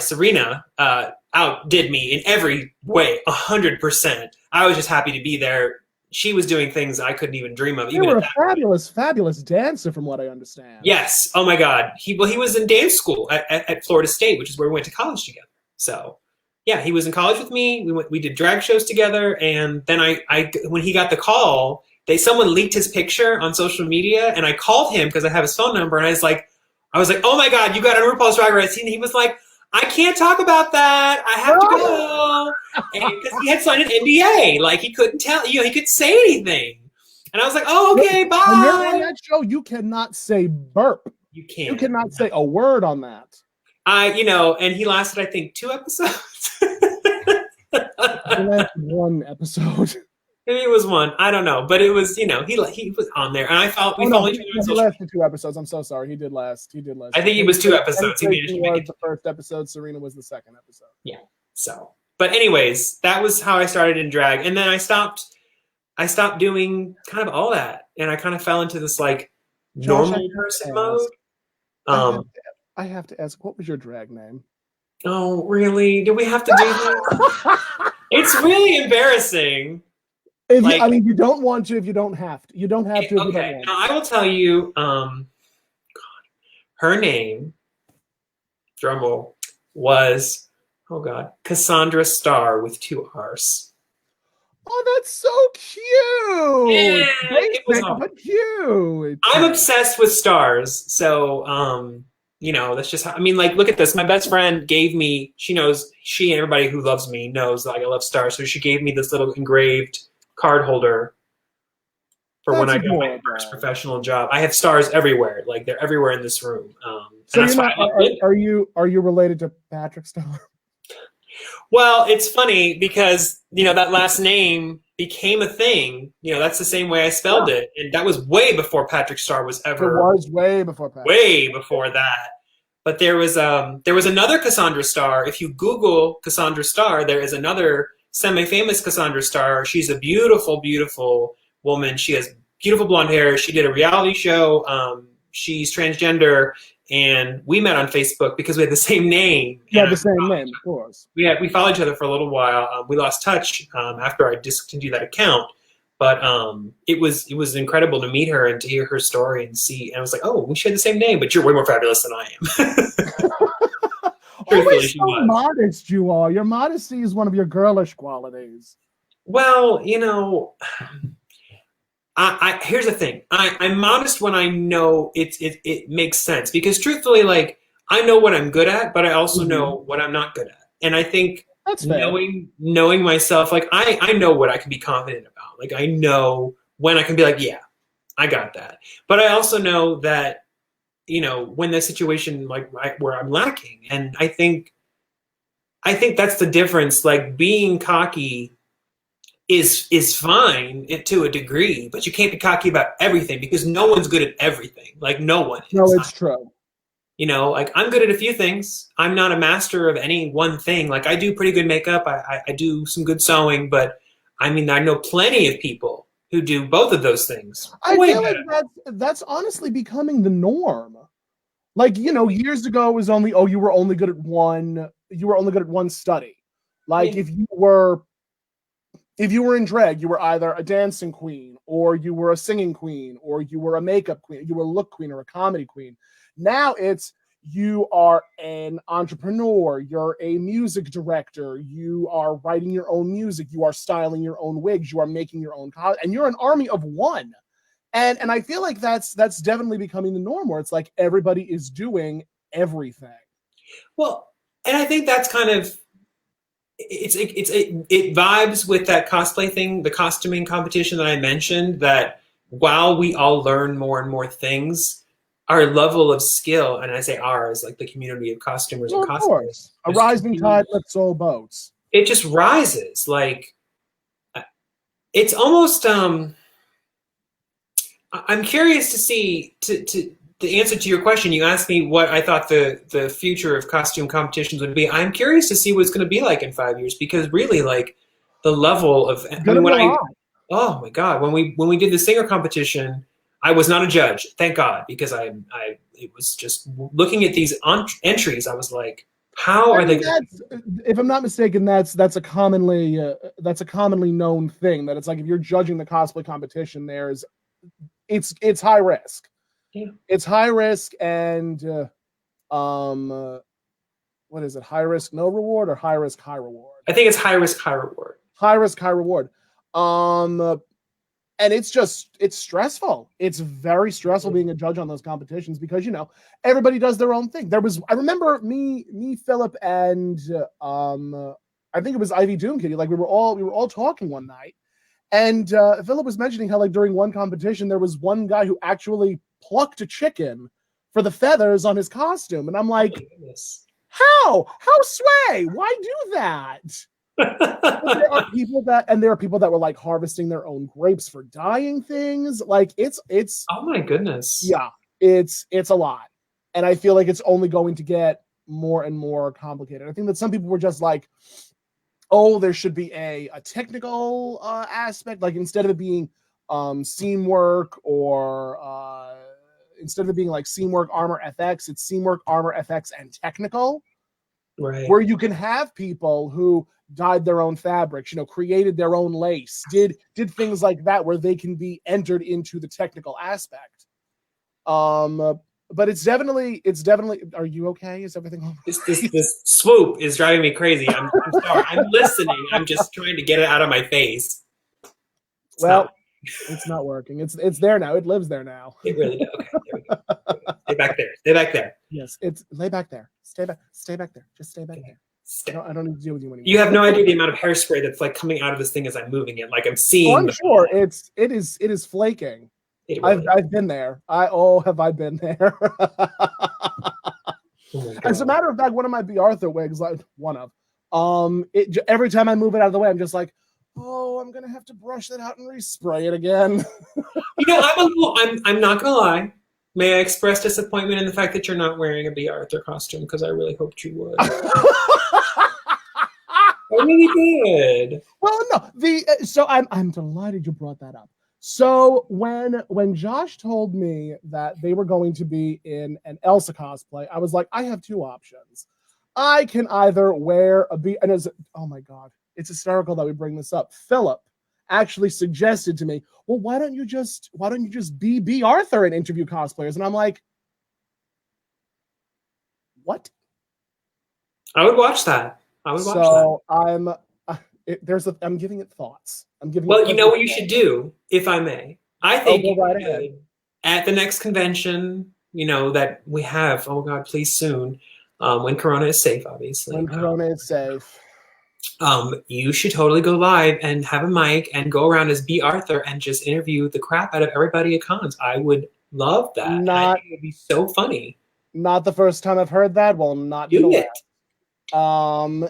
Speaker 2: Serena outdid me in every way, 100%. I was just happy to be there. She was doing things I couldn't even dream of.
Speaker 1: You were a fabulous dancer, from what I understand.
Speaker 2: Yes. Oh my God. He was in dance school at Florida State, which is where we went to college together. So yeah, he was in college with me. We did drag shows together, and then I when he got the call, someone leaked his picture on social media, and I called him because I have his phone number, and I was like, oh my God, you got on RuPaul's Drag Race, and he was like, I can't talk about that. I have to go, because he had signed an NDA, like he couldn't tell, he couldn't say anything, and I was like, oh, okay, bye.
Speaker 1: When you're on that show, you cannot say burp.
Speaker 2: You can't.
Speaker 1: You cannot say a word on that.
Speaker 2: And he lasted, I think, 2 episodes.
Speaker 1: He lasted 1 episode.
Speaker 2: Maybe it was 1. I don't know, but it was, he was on there, and I thought we followed each other.
Speaker 1: He lasted 2 episodes. I'm so sorry. He did last.
Speaker 2: I think he was 2 episodes. He managed to make it
Speaker 1: the first episode. Serena was the second episode.
Speaker 2: Yeah. So, but anyways, that was how I started in drag, and then I stopped. I stopped doing kind of all that, and I kind of fell into this like
Speaker 1: Josh,
Speaker 2: normal person mode.
Speaker 1: I have to ask, what was your drag name?
Speaker 2: Oh, really? Do we have to do this? It's really embarrassing.
Speaker 1: I mean, you don't want to if you don't have to. You don't have to if you don't
Speaker 2: Okay,
Speaker 1: want
Speaker 2: now I will tell you, her name, drumroll, was, oh God, Cassandra Starr with 2 R's.
Speaker 1: Oh, that's so cute.
Speaker 2: Yeah, it was
Speaker 1: but cute.
Speaker 2: I'm obsessed with stars. So, you know, that's just how, I mean, like, look at this. My best friend gave me, she and everybody who loves me knows that, like, I love stars. So she gave me this little engraved card holder for when I got my first professional job. I have stars everywhere. Like, they're everywhere in this room.
Speaker 1: So are you related to Patrick Starr?
Speaker 2: Well, it's funny because, you know, that last name became a thing. You know, that's the same way I spelled it. And that was way before Patrick Starr was ever.
Speaker 1: It was way before Patrick.
Speaker 2: Way before that. But there was another Cassandra Starr. If you Google Cassandra Starr, there is another semi-famous Cassandra Starr. She's a beautiful, beautiful woman. She has beautiful blonde hair. She did a reality show. She's transgender. And we met on Facebook because we had the same name.
Speaker 1: Yeah, the same name, of course.
Speaker 2: We followed each other for a little while. We lost touch after I discontinued that account. But it was incredible to meet her and to hear her story and see. And I was like, oh, we share the same name, but you're way more fabulous than I am.
Speaker 1: Always so modest you are. Your modesty is one of your girlish qualities.
Speaker 2: Well, you know, here's the thing. I'm modest when I know it makes sense, because truthfully, like, I know what I'm good at, but I also know what I'm not good at. And I think that's knowing myself, like, I know what I can be confident about. Like, I know when I can be like, yeah, I got that. But I also know that, you know, when the situation like where I'm lacking, and I think that's the difference. Like, being cocky is fine to a degree, but you can't be cocky about everything, because no one's good at everything. Like, no one is.
Speaker 1: No, it's true.
Speaker 2: You know, like, I'm good at a few things. I'm not a master of any one thing. Like, I do pretty good makeup. I do some good sewing, but I mean, I know plenty of people who do both of those things.
Speaker 1: I feel like that's honestly becoming the norm. Like, you know, years ago it was only, you were only good at one study. Like, if you were in drag, you were either a dancing queen, or you were a singing queen, or you were a makeup queen, you were a look queen or a comedy queen. Now it's, you are an entrepreneur, you're a music director, you are writing your own music, you are styling your own wigs, you are making your own and you're an army of one. And I feel like that's definitely becoming the norm, where it's like everybody is doing everything.
Speaker 2: Well, and I think that's kind of, it vibes with that cosplay thing, the costuming competition that I mentioned, that while we all learn more and more things, our level of skill, and I say ours, like the community of costumers and cosplayers. Of course.
Speaker 1: A rising tide lifts all boats.
Speaker 2: It just rises. Like, it's almost, I'm curious to see, the answer to your question. You asked me what I thought the future of costume competitions would be. I'm curious to see what it's going to be like in 5 years, because really, like, the level of, oh my God, when we did the singer competition, I was not a judge, thank God, because it was just looking at these entries. I was like, how are they?
Speaker 1: If I'm not mistaken, that's a commonly known thing, that it's like, if you're judging the cosplay competition, it's high risk. Yeah. It's high risk, and what is it? High risk, no reward, or high risk, high reward?
Speaker 2: I think it's high risk, high reward.
Speaker 1: High risk, high reward. And it's stressful. It's very stressful being a judge on those competitions, because, you know, everybody does their own thing. I remember me, Philip, and I think it was Ivy Doom Kitty. Like, we were all talking one night, and Philip was mentioning how, like, during one competition there was one guy who actually plucked a chicken for the feathers on his costume, and I'm like, how sway? Why do that? There are people that were like harvesting their own grapes for dyeing things. Like, it's
Speaker 2: oh my goodness.
Speaker 1: Yeah, it's a lot. And I feel like it's only going to get more and more complicated. I think that some people were just like, oh, there should be a technical aspect, like instead of it being scene work or instead of it being like scene work, armor, FX, it's scene work, armor, FX, and technical.
Speaker 2: Right.
Speaker 1: Where you can have people who dyed their own fabrics, created their own lace, did things like that, where they can be entered into the technical aspect. But it's definitely. Are you okay? Is everything all right?
Speaker 2: This swoop is driving me crazy. I'm sorry. I'm listening. I'm just trying to get it out of my face.
Speaker 1: It's not working. It's there now. It lives there now.
Speaker 2: It really does. Okay, there we go. Stay back there. Stay back there.
Speaker 1: Yes, it's lay back there. Stay back there. Just stay back there. I don't need to deal with you anymore.
Speaker 2: You have no idea the amount of hairspray that's like coming out of this thing as I'm moving it. Like I'm seeing.
Speaker 1: I'm sure it is flaking. I've been there. Have I been there? As a matter of fact, one of my Bea Arthur wigs, like one of, every time I move it out of the way, I'm just like, oh, I'm gonna have to brush that out and respray it again.
Speaker 2: I'm not gonna lie. May I express disappointment in the fact that you're not wearing a Bea Arthur costume, because I really hoped you would. I really did.
Speaker 1: Well, no, so I'm delighted you brought that up. So when Josh told me that they were going to be in an Elsa cosplay, I was like, I have two options. I can either wear a Bea, and oh my God, it's hysterical that we bring this up. Philip actually suggested to me, well, why don't you just be Bea Arthur and interview cosplayers? And I'm like, what?
Speaker 2: I would watch that. I would watch that.
Speaker 1: So I'm giving it thoughts.
Speaker 2: Well, you know what you should do, if I may. I think
Speaker 1: go right ahead.
Speaker 2: At the next convention, that we have, oh God, please soon, when Corona is safe, obviously.
Speaker 1: When Corona is safe.
Speaker 2: You should totally go live and have a mic and go around as Bea Arthur and just interview the crap out of everybody at cons. I would love that. I think it would be so funny. Not
Speaker 1: the first time I've heard that. Well, not do it.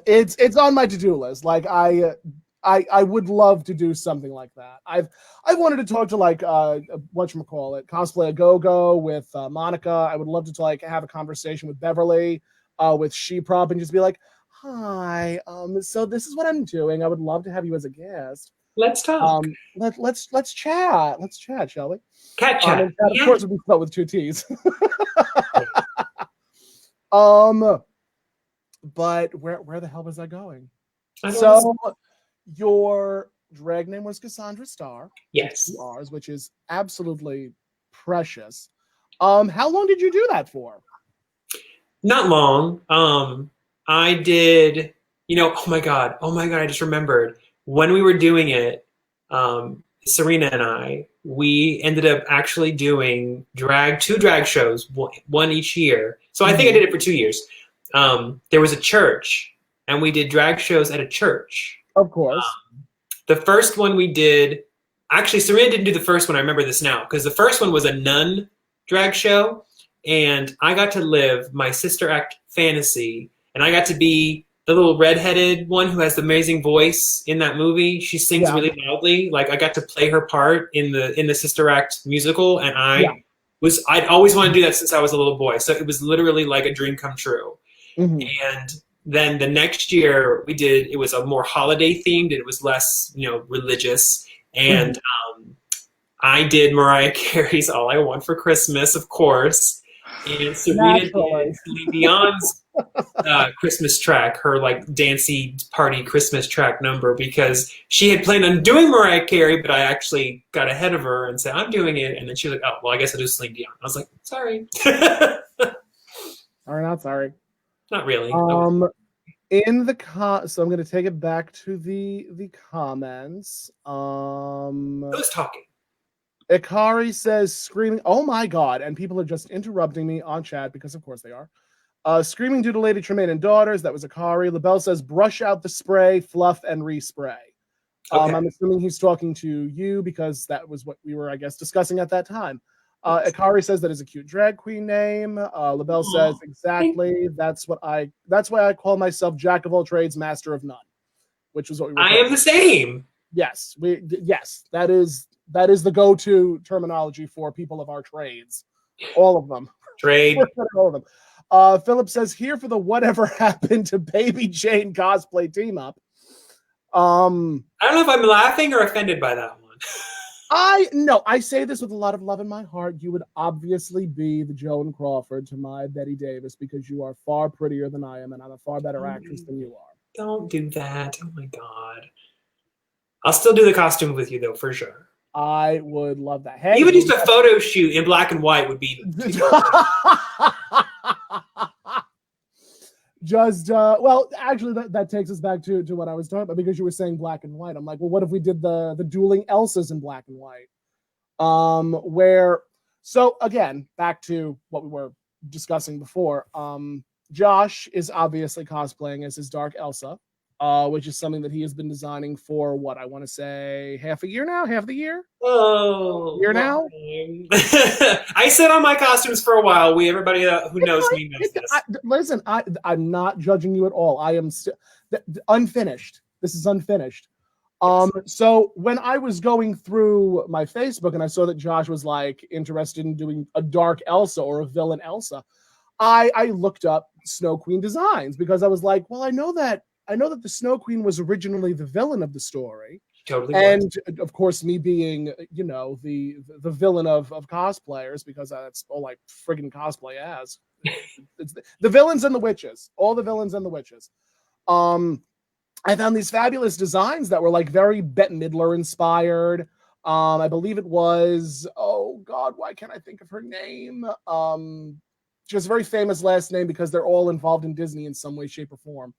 Speaker 1: It's on my to-do list. Like I would love to do something like that. I've wanted to talk to like whatchamacallit, Cosplay a Go-Go with Monica. I would love to like have a conversation with Beverly, with Sheeprop, and just be like, hi, so this is what I'm doing. I would love to have you as a guest.
Speaker 2: Let's talk.
Speaker 1: Let's chat. Let's chat, shall we?
Speaker 2: Catt Chatt.
Speaker 1: Of course, would be spelled with two T's. But where the hell was I going? So your drag name was Cassandra Starr.
Speaker 2: Yes.
Speaker 1: Ours, which is absolutely precious. How long did you do that for?
Speaker 2: Not long. I did, oh my God, I just remembered when we were doing it, Serena and we ended up actually doing two drag shows, one each year. So I think I did it for 2 years. There was a church, and we did drag shows at a church.
Speaker 1: Of course.
Speaker 2: The first one we did, actually, Serena didn't do the first one. I remember this now, because the first one was a nun drag show, and I got to live my sister act fantasy, and I got to be the little redheaded one who has the amazing voice in that movie. She sings really loudly. Like I got to play her part in the Sister Act musical, and I'd always wanted to do that since I was a little boy. So it was literally like a dream come true. Mm-hmm. And then the next year it was a more holiday themed, and it was less, religious. And I did Mariah Carey's All I Want for Christmas, of course. And Serena did Celine Dion's Christmas track, her like dancey party Christmas track number, because she had planned on doing Mariah Carey, but I actually got ahead of her and said, I'm doing it. And then she was like, oh, well, I guess I'll do Celine Dion. I was like, sorry.
Speaker 1: Sorry, not sorry.
Speaker 2: Not really.
Speaker 1: So I'm going to take it back to the comments.
Speaker 2: Who's talking?
Speaker 1: Ikari says, screaming, oh my God. And people are just interrupting me on chat because, of course, they are. Screaming due to Lady Tremaine and daughters. That was Ikari. LaBelle says, brush out the spray, fluff, and respray. Okay. I'm assuming he's talking to you because that was what we were, I guess, discussing at that time. Ikari says that is a cute drag queen name. LaBelle says, exactly. That's why I call myself Jack of all trades, master of none, which was what we were
Speaker 2: I am the same.
Speaker 1: Yes. That is the go-to terminology for people of our trades. All of them.
Speaker 2: Trade.
Speaker 1: All of them. Philip says, here for the whatever happened to Baby Jane cosplay team up.
Speaker 2: I don't know if I'm laughing or offended by that one.
Speaker 1: I say this with a lot of love in my heart. You would obviously be the Joan Crawford to my Betty Davis because you are far prettier than I am, and I'm a far better actress than you are.
Speaker 2: Don't do that. Oh my God. I'll still do the costume with you though, for sure.
Speaker 1: I would love that. Hey,
Speaker 2: even just a photo shoot in black and white would be.
Speaker 1: Just well, actually, that takes us back to what I was talking about because you were saying black and white. I'm like, well, what if we did the dueling Elsas in black and white? Where so again, back to what we were discussing before. Josh is obviously cosplaying as his Dark Elsa, which is something that he has been designing for what I want to say half a year now, half the year. Year now.
Speaker 2: I sit on my costumes for a while. Everybody who knows me knows this.
Speaker 1: Listen, I'm not judging you at all. I am unfinished. This is unfinished. So when I was going through my Facebook and I saw that Josh was like interested in doing a Dark Elsa or a villain Elsa, I looked up Snow Queen designs because I was like, well, I know that the Snow Queen was originally the villain of the story.
Speaker 2: Totally.
Speaker 1: And of course, me being, you know, the villain of cosplayers, because that's all I friggin' cosplay as. It's the villains and the witches. All the villains and the witches. I found these fabulous designs that were like very Bette Midler inspired. I believe it was, oh God, why can't I think of her name? She has a very famous last name because they're all involved in Disney in some way, shape, or form.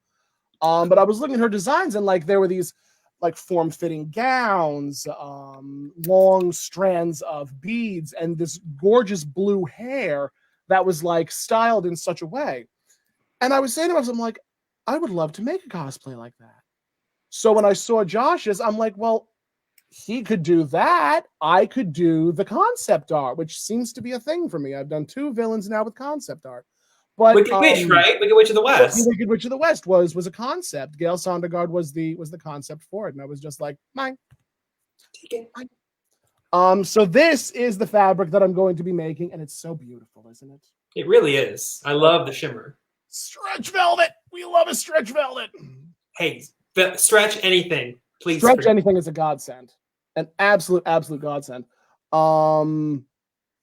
Speaker 1: But I was looking at her designs and like there were these like form-fitting gowns, long strands of beads, and this gorgeous blue hair that was like styled in such a way. And I was saying to myself, I'm like, I would love to make a cosplay like that. So when I saw Josh's, I'm like, well, he could do that. I could do the concept art, which seems to be a thing for me. I've done 2 villains now with concept art. But
Speaker 2: Wicked Witch, right? Wicked Witch of the West.
Speaker 1: Wicked Witch of the West was a concept. Gail Sondergaard was the concept for it, and I was just like, mine.
Speaker 2: Take it.
Speaker 1: So this is the fabric that I'm going to be making, and it's so beautiful, isn't it?
Speaker 2: It really is. I love the shimmer.
Speaker 1: Stretch velvet. We love a stretch velvet.
Speaker 2: Hey, stretch anything, please.
Speaker 1: Stretch anything is a godsend, an absolute godsend.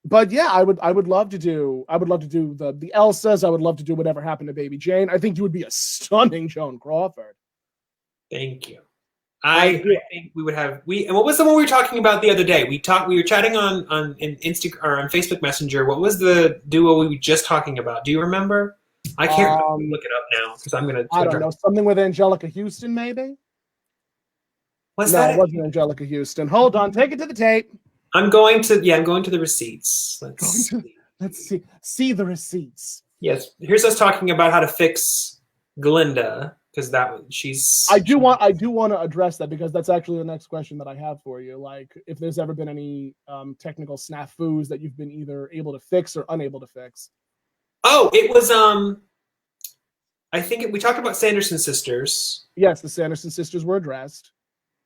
Speaker 1: But yeah, I would love to do the Elsas. I would love to do whatever happened to Baby Jane. I think you would be a stunning Joan Crawford.
Speaker 2: Thank you. I think we would have and what was the one we were talking about the other day? We were chatting on Instagram or on Facebook Messenger. What was the duo we were just talking about? Do you remember? I can't remember. Look it up now because I'm gonna.
Speaker 1: I don't know, something with Angelica Houston, maybe.
Speaker 2: It
Speaker 1: wasn't Angelica Houston. Hold on, take it to the tape.
Speaker 2: I'm going to the receipts. Let's
Speaker 1: see the receipts.
Speaker 2: Yes, here's us talking about how to fix Glinda because she's.
Speaker 1: I do want to address that because that's actually the next question that I have for you. Like, if there's ever been any technical snafus that you've been either able to fix or unable to fix.
Speaker 2: Oh, it was I think we talked about Sanderson sisters.
Speaker 1: Yes, the Sanderson sisters were addressed.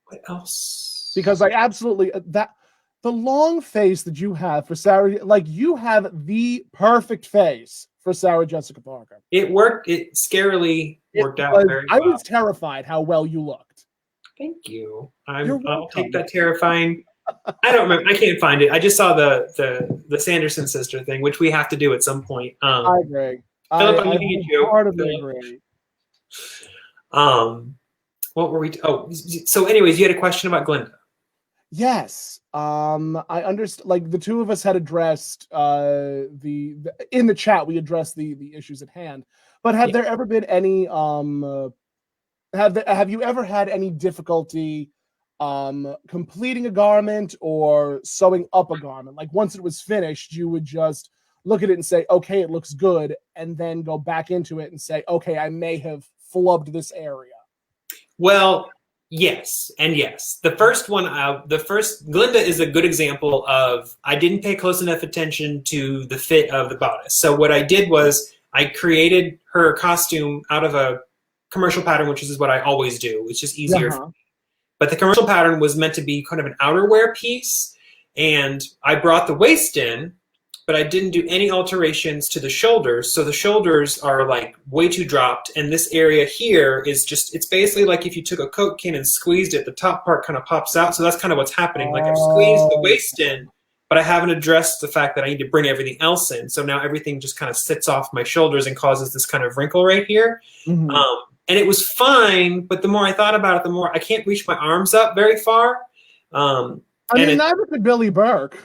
Speaker 2: What else?
Speaker 1: Because I absolutely the long face that you have for Sarah, like you have the perfect face for Sarah Jessica Parker.
Speaker 2: It worked. It scarily worked out very well.
Speaker 1: I was terrified how well you looked.
Speaker 2: Thank you. I'll take that terrifying. I don't remember. I can't find it. I just saw the Sanderson sister thing, which we have to do at some point.
Speaker 1: I agree.
Speaker 2: Philip, I'm looking at you.
Speaker 1: Heartedly agree.
Speaker 2: What were we? So anyways, you had a question about Glinda.
Speaker 1: Yes. I understand. Like the two of us had addressed the in the chat. We addressed the issues at hand. But have there ever been any? Have you ever had any difficulty completing a garment or sewing up a garment? Like once it was finished, you would just look at it and say, "Okay, it looks good," and then go back into it and say, "Okay, I may have flubbed this area."
Speaker 2: Well. Yes, and yes. The first Glinda is a good example of I didn't pay close enough attention to the fit of the bodice. So what I did was I created her costume out of a commercial pattern, which is what I always do. It's just easier. For me. But the commercial pattern was meant to be kind of an outerwear piece, and I brought the waist in but I didn't do any alterations to the shoulders. So the shoulders are like way too dropped. And this area here is just, it's basically like if you took a Coke can and squeezed it, the top part kind of pops out. So that's kind of what's happening. Like I've squeezed the waist in, but I haven't addressed the fact that I need to bring everything else in. So now everything just kind of sits off my shoulders and causes this kind of wrinkle right here.
Speaker 1: Mm-hmm.
Speaker 2: And it was fine, but the more I thought about it, the more I can't reach my arms up very far.
Speaker 1: I mean, neither could Billy Burke.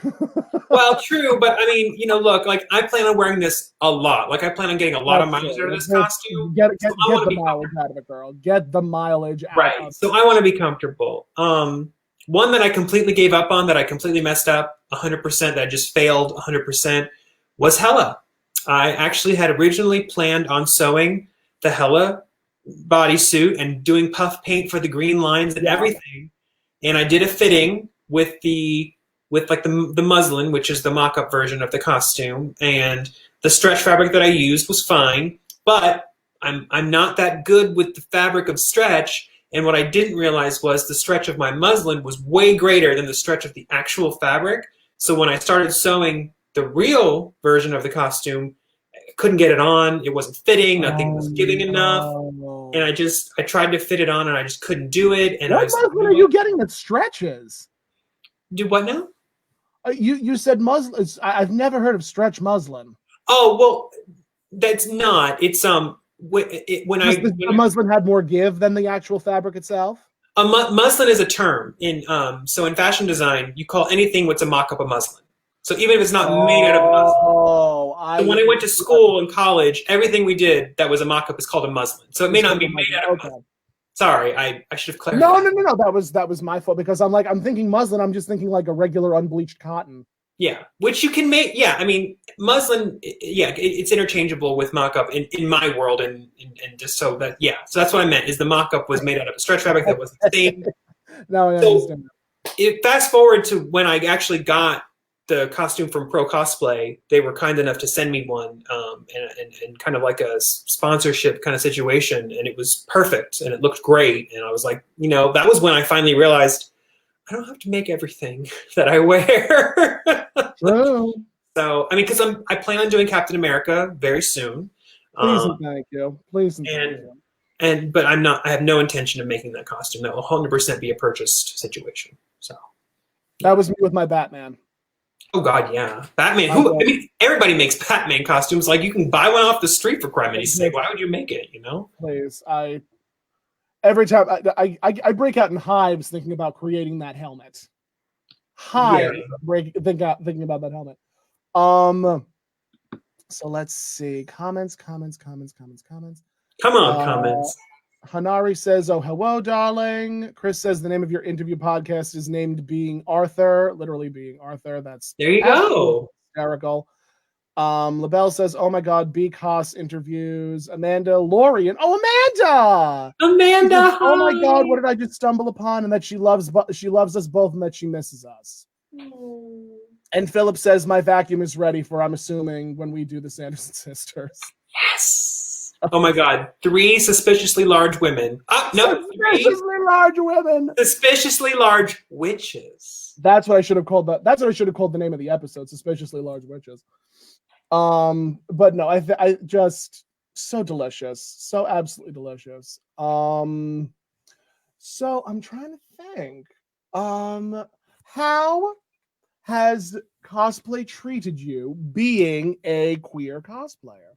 Speaker 2: Well, true, but I mean, you know, look, like I plan on wearing this a lot. Like I plan on getting a lot of mileage out of this costume.
Speaker 1: Get the mileage out of it, girl. Get the mileage out.
Speaker 2: Right. So I want to be comfortable. One that I completely gave up on, that I completely messed up 100%, that I just failed 100%, was Hella. I actually had originally planned on sewing the Hella bodysuit and doing puff paint for the green lines and everything. And I did a fitting with the muslin, which is the mock-up version of the costume, and the stretch fabric that I used was fine, but I'm not that good with the fabric of stretch, and what I didn't realize was the stretch of my muslin was way greater than the stretch of the actual fabric. So when I started sewing the real version of the costume, I couldn't get it on, it wasn't fitting, nothing was giving enough, and I tried to fit it on and I just couldn't do it. And
Speaker 1: what muslin are you getting that stretches?
Speaker 2: Do what now?
Speaker 1: You said muslin. I've never heard of stretch muslin.
Speaker 2: Oh well, that's not. It's when
Speaker 1: the muslin had more give than the actual fabric itself.
Speaker 2: Muslin is a term in so in fashion design you call anything what's a mock-up a muslin. So even if it's not made out of muslin. So when I went to school and college, everything we did that was a mock-up is called a muslin. So it may not be made out of muslin. Sorry, I should have clarified.
Speaker 1: No. That was my fault, because I'm thinking muslin. I'm just thinking like a regular unbleached cotton.
Speaker 2: Yeah, which you can make. Yeah, I mean muslin. Yeah, it's interchangeable with mock-up in my world, and just so that So that's what I meant. Is the mock-up was made out of a stretch fabric that was the same.
Speaker 1: No, I understand.
Speaker 2: Fast forward to when I actually got the costume from Pro Cosplay. They were kind enough to send me one, and kind of like a sponsorship kind of situation, and it was perfect and it looked great. And I was like, you know, that was when I finally realized I don't have to make everything that I wear.
Speaker 1: True.
Speaker 2: So I mean, because I plan on doing Captain America very soon.
Speaker 1: Please and thank you. Please and thank you.
Speaker 2: But I have no intention of making that costume. That will 100% be a purchased situation. So
Speaker 1: that was me with my Batman.
Speaker 2: Oh God, yeah, Batman. I mean, everybody makes Batman costumes. Like you can buy one off the street for criminity's sake. Why would you make it? You know?
Speaker 1: Please, every time I break out in hives thinking about creating that helmet. Thinking about that helmet. So let's see. Comments.
Speaker 2: Come on, comments.
Speaker 1: Hanari says, "Oh, hello, darling." Chris says the name of your interview podcast is named Bea Arthur, literally Bea Arthur. That's
Speaker 2: there you go.
Speaker 1: Hysterical. LaBelle says, "Oh my God, B. Koss interviews Amanda, Lori, and Amanda. Oh my God, what did I just stumble upon? And that she loves us both, and that she misses us." And Philip says, "My vacuum is ready for, I'm assuming, when we do the Sanderson sisters."
Speaker 2: Yes. Oh my God, 3 suspiciously large women.
Speaker 1: Suspiciously large women.
Speaker 2: Suspiciously large witches.
Speaker 1: That's what I should have called that's what I should have called the name of the episode, Suspiciously Large Witches. But no, I just so delicious. So absolutely delicious. So I'm trying to think. How has cosplay treated you being a queer cosplayer?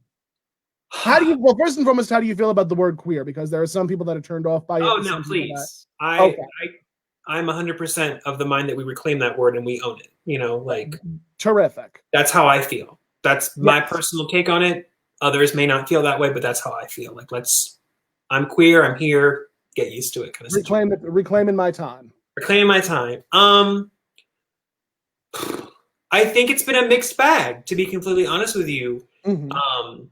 Speaker 1: Well, first and foremost, how do you feel about the word queer? Because there are some people that are turned off by it.
Speaker 2: Oh no, please. I'm 100% of the mind that we reclaim that word and we own it. You know, like
Speaker 1: terrific.
Speaker 2: That's how I feel. That's my personal take on it. Others may not feel that way, but that's how I feel. Like I'm queer, I'm here, get used to it kind of
Speaker 1: situation. Reclaiming my time.
Speaker 2: Reclaiming my time. I think it's been a mixed bag, to be completely honest with you.
Speaker 1: Mm-hmm.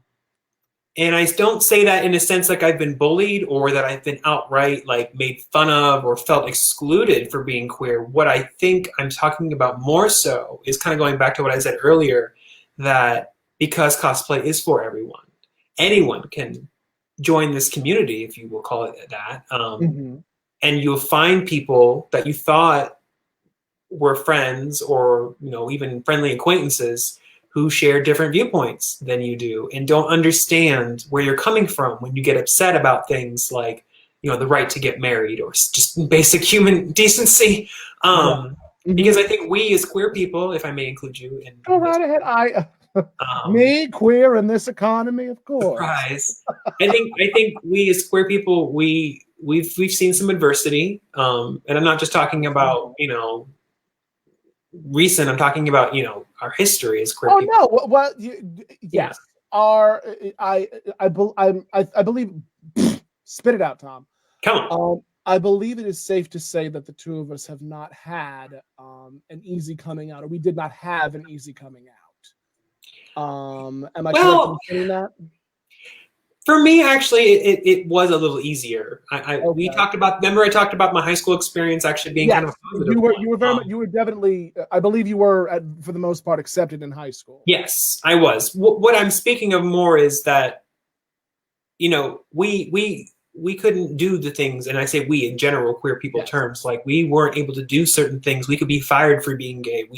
Speaker 2: And I don't say that in a sense like I've been bullied or that I've been outright like made fun of or felt excluded for being queer. What I think I'm talking about more so is kind of going back to what I said earlier, that because cosplay is for everyone, anyone can join this community, if you will call it that. And you'll find people that you thought were friends or, you know, even friendly acquaintances who share different viewpoints than you do and don't understand where you're coming from when you get upset about things like, the right to get married or just basic human decency. Because I think we as queer people, if I may include you in
Speaker 1: go right ahead. Me, queer in this economy, of course.
Speaker 2: Surprise. I think we as queer people, we've seen some adversity. And I'm not just talking about, recent, I'm talking about, our history as queer people.
Speaker 1: No, well, yes. I believe, spit it out, Tom.
Speaker 2: Come on.
Speaker 1: I believe it is safe to say that the two of us have not had an easy coming out, or we did not have an easy coming out. Am I correct in saying that?
Speaker 2: For me, actually, it was a little easier. We talked about. Remember, I talked about my high school experience actually being kind of positive.
Speaker 1: You were definitely. I believe you were, for the most part, accepted in high school.
Speaker 2: Yes, I was. What I'm speaking of more is that, we couldn't do the things, and I say we in general, queer people terms, like we weren't able to do certain things. We could be fired for being gay.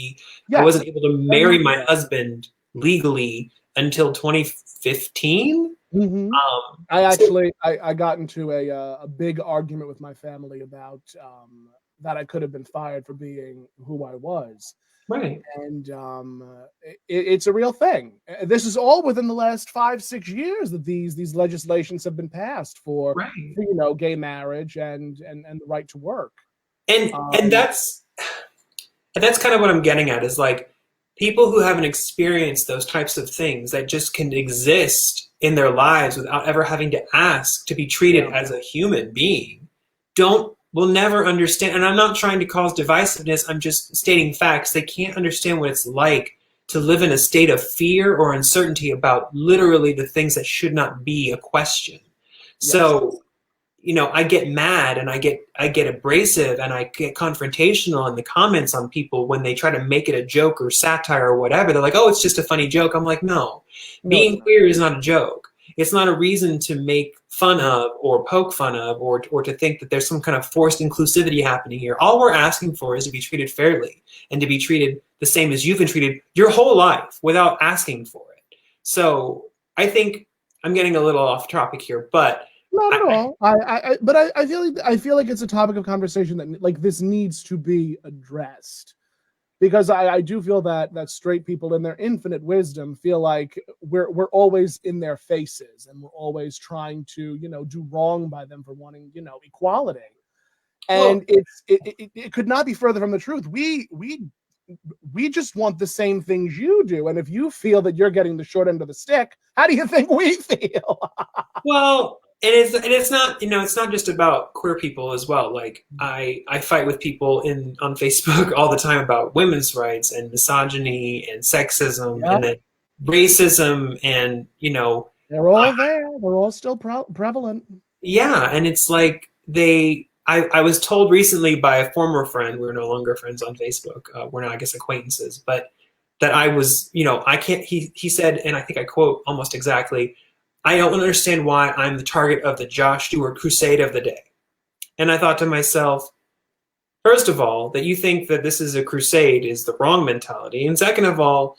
Speaker 2: I wasn't able to marry my husband legally until 2015.
Speaker 1: I got into a big argument with my family about that I could have been fired for being who I was.
Speaker 2: Right.
Speaker 1: And it's a real thing. This is all within the last 5-6 years that these legislations have been passed for gay marriage and the right to work.
Speaker 2: And that's kind of what I'm getting at, is like people who haven't experienced those types of things that just can exist in their lives without ever having to ask to be treated as a human being will never understand. And I'm not trying to cause divisiveness. I'm just stating facts. They can't understand what it's like to live in a state of fear or uncertainty about literally the things that should not be a question. Yes. So, I get mad and I get abrasive and I get confrontational in the comments on people when they try to make it a joke or satire or whatever. They're like, oh, it's just a funny joke. I'm like, no, being queer is not a joke. It's not a reason to make fun of or poke fun of or to think that there's some kind of forced inclusivity happening here. All we're asking for is to be treated fairly and to be treated the same as you've been treated your whole life without asking for it. So I think I'm getting a little off topic here, but
Speaker 1: not at all. I feel like it's a topic of conversation that like this needs to be addressed. Because I do feel that straight people in their infinite wisdom feel like we're always in their faces and we're always trying to, do wrong by them for wanting, equality. And it could not be further from the truth. We just want the same things you do. And if you feel that you're getting the short end of the stick, how do you think we feel?
Speaker 2: Well, and it's not, it's not just about queer people as well. Like I fight with people on Facebook all the time about women's rights and misogyny and sexism and then racism and,
Speaker 1: they're all there. They're all still prevalent.
Speaker 2: Yeah. And it's like I was told recently by a former friend, we're no longer friends on Facebook. We're now, I guess, acquaintances, but that I was, I can't, he said, and I think I quote almost exactly, I don't understand why I'm the target of the Josh Stewart crusade of the day. And I thought to myself, first of all, that you think that this is a crusade is the wrong mentality. And second of all,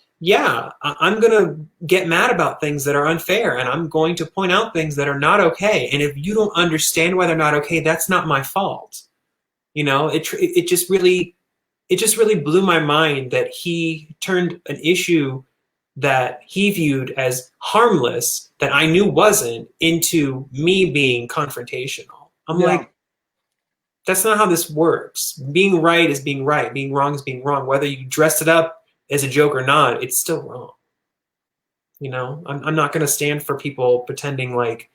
Speaker 2: I'm going to get mad about things that are unfair. And I'm going to point out things that are not okay. And if you don't understand why they're not okay, that's not my fault. It just really blew my mind that he turned an issue that he viewed as harmless, that I knew wasn't, into me being confrontational. I'm like, that's not how this works. Being right is being right. Being wrong is being wrong. Whether you dress it up as a joke or not, it's still wrong. I'm not going to stand for people pretending like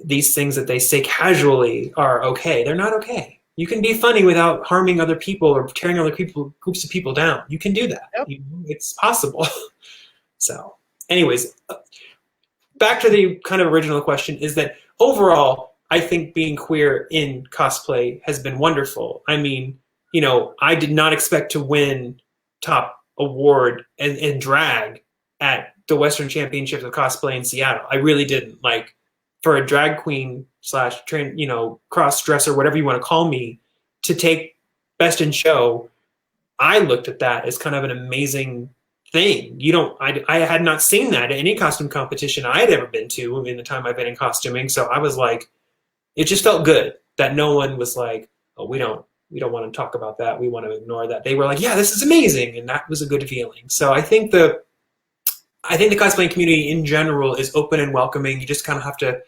Speaker 2: these things that they say casually are okay. They're not okay. You can be funny without harming other people or tearing other groups of people down. You can do that. Yep. It's possible. So anyways, back to the kind of original question is that overall, I think being queer in cosplay has been wonderful. I mean, I did not expect to win top award in drag at the Western Championships of Cosplay in Seattle. I really didn't. Like, for a drag queen / cross-dresser, whatever you want to call me, to take Best in Show, I looked at that as kind of an amazing thing. I had not seen that at any costume competition I had ever been to in the time I've been in costuming. So I was like, it just felt good that no one was like, oh, we don't want to talk about that. We want to ignore that. They were like, yeah, this is amazing. And that was a good feeling. So I think the cosplaying community in general is open and welcoming. You just kind of have to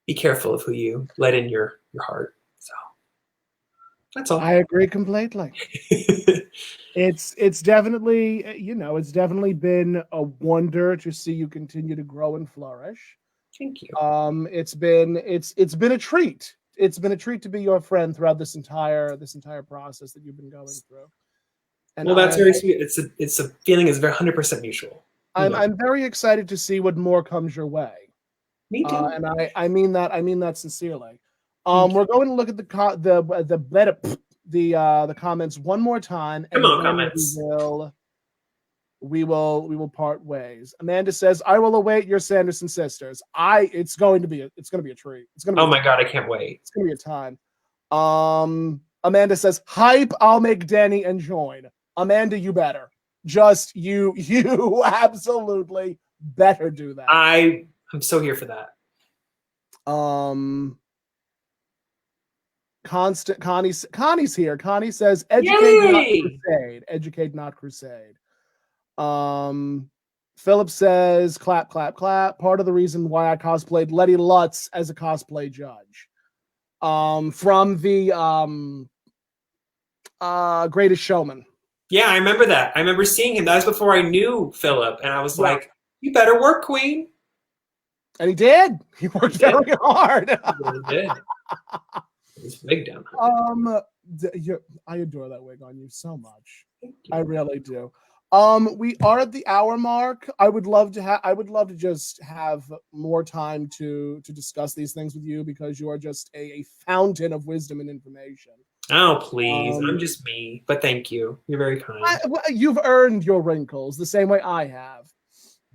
Speaker 2: be careful of who you let in your heart. So that's all.
Speaker 1: I agree completely. It's definitely, you know, it's definitely been a wonder to see you continue to grow and flourish.
Speaker 2: Thank you.
Speaker 1: It's been a treat. It's been a treat to be your friend throughout this entire process that you've been going through. And
Speaker 2: well, that's very sweet. It's a feeling is very 100% mutual.
Speaker 1: I'm very excited to see what more comes your way.
Speaker 2: Me too.
Speaker 1: And I mean that sincerely. We're going to look at the comments one more time.
Speaker 2: Come on, comments.
Speaker 1: We will part ways. Amanda says, "I will await your Sanderson sisters." It's going to be a treat. It's going to be
Speaker 2: oh my god, I can't wait.
Speaker 1: It's going to be a time. Amanda says, "Hype! I'll make Danny and join." Amanda, you better. Just you absolutely better do that.
Speaker 2: I'm so here for that.
Speaker 1: Connie's here. Connie says, "Educate, not crusade. Educate, not crusade." Philip says, "Clap, clap, clap." Part of the reason why I cosplayed Letty Lutz as a cosplay judge. From the Greatest Showman.
Speaker 2: Yeah, I remember that. I remember seeing him. That was before I knew Philip, and I was like, "You better work, Queen."
Speaker 1: And he did. He worked very hard.
Speaker 2: He really did. His wig down.
Speaker 1: I adore that wig on you so much. I really do. We are at the hour mark. I would love to just have more time to discuss these things with you, because you are just a fountain of wisdom and information.
Speaker 2: Oh, please. I'm just me. But thank you. You're very kind.
Speaker 1: You've earned your wrinkles the same way I have.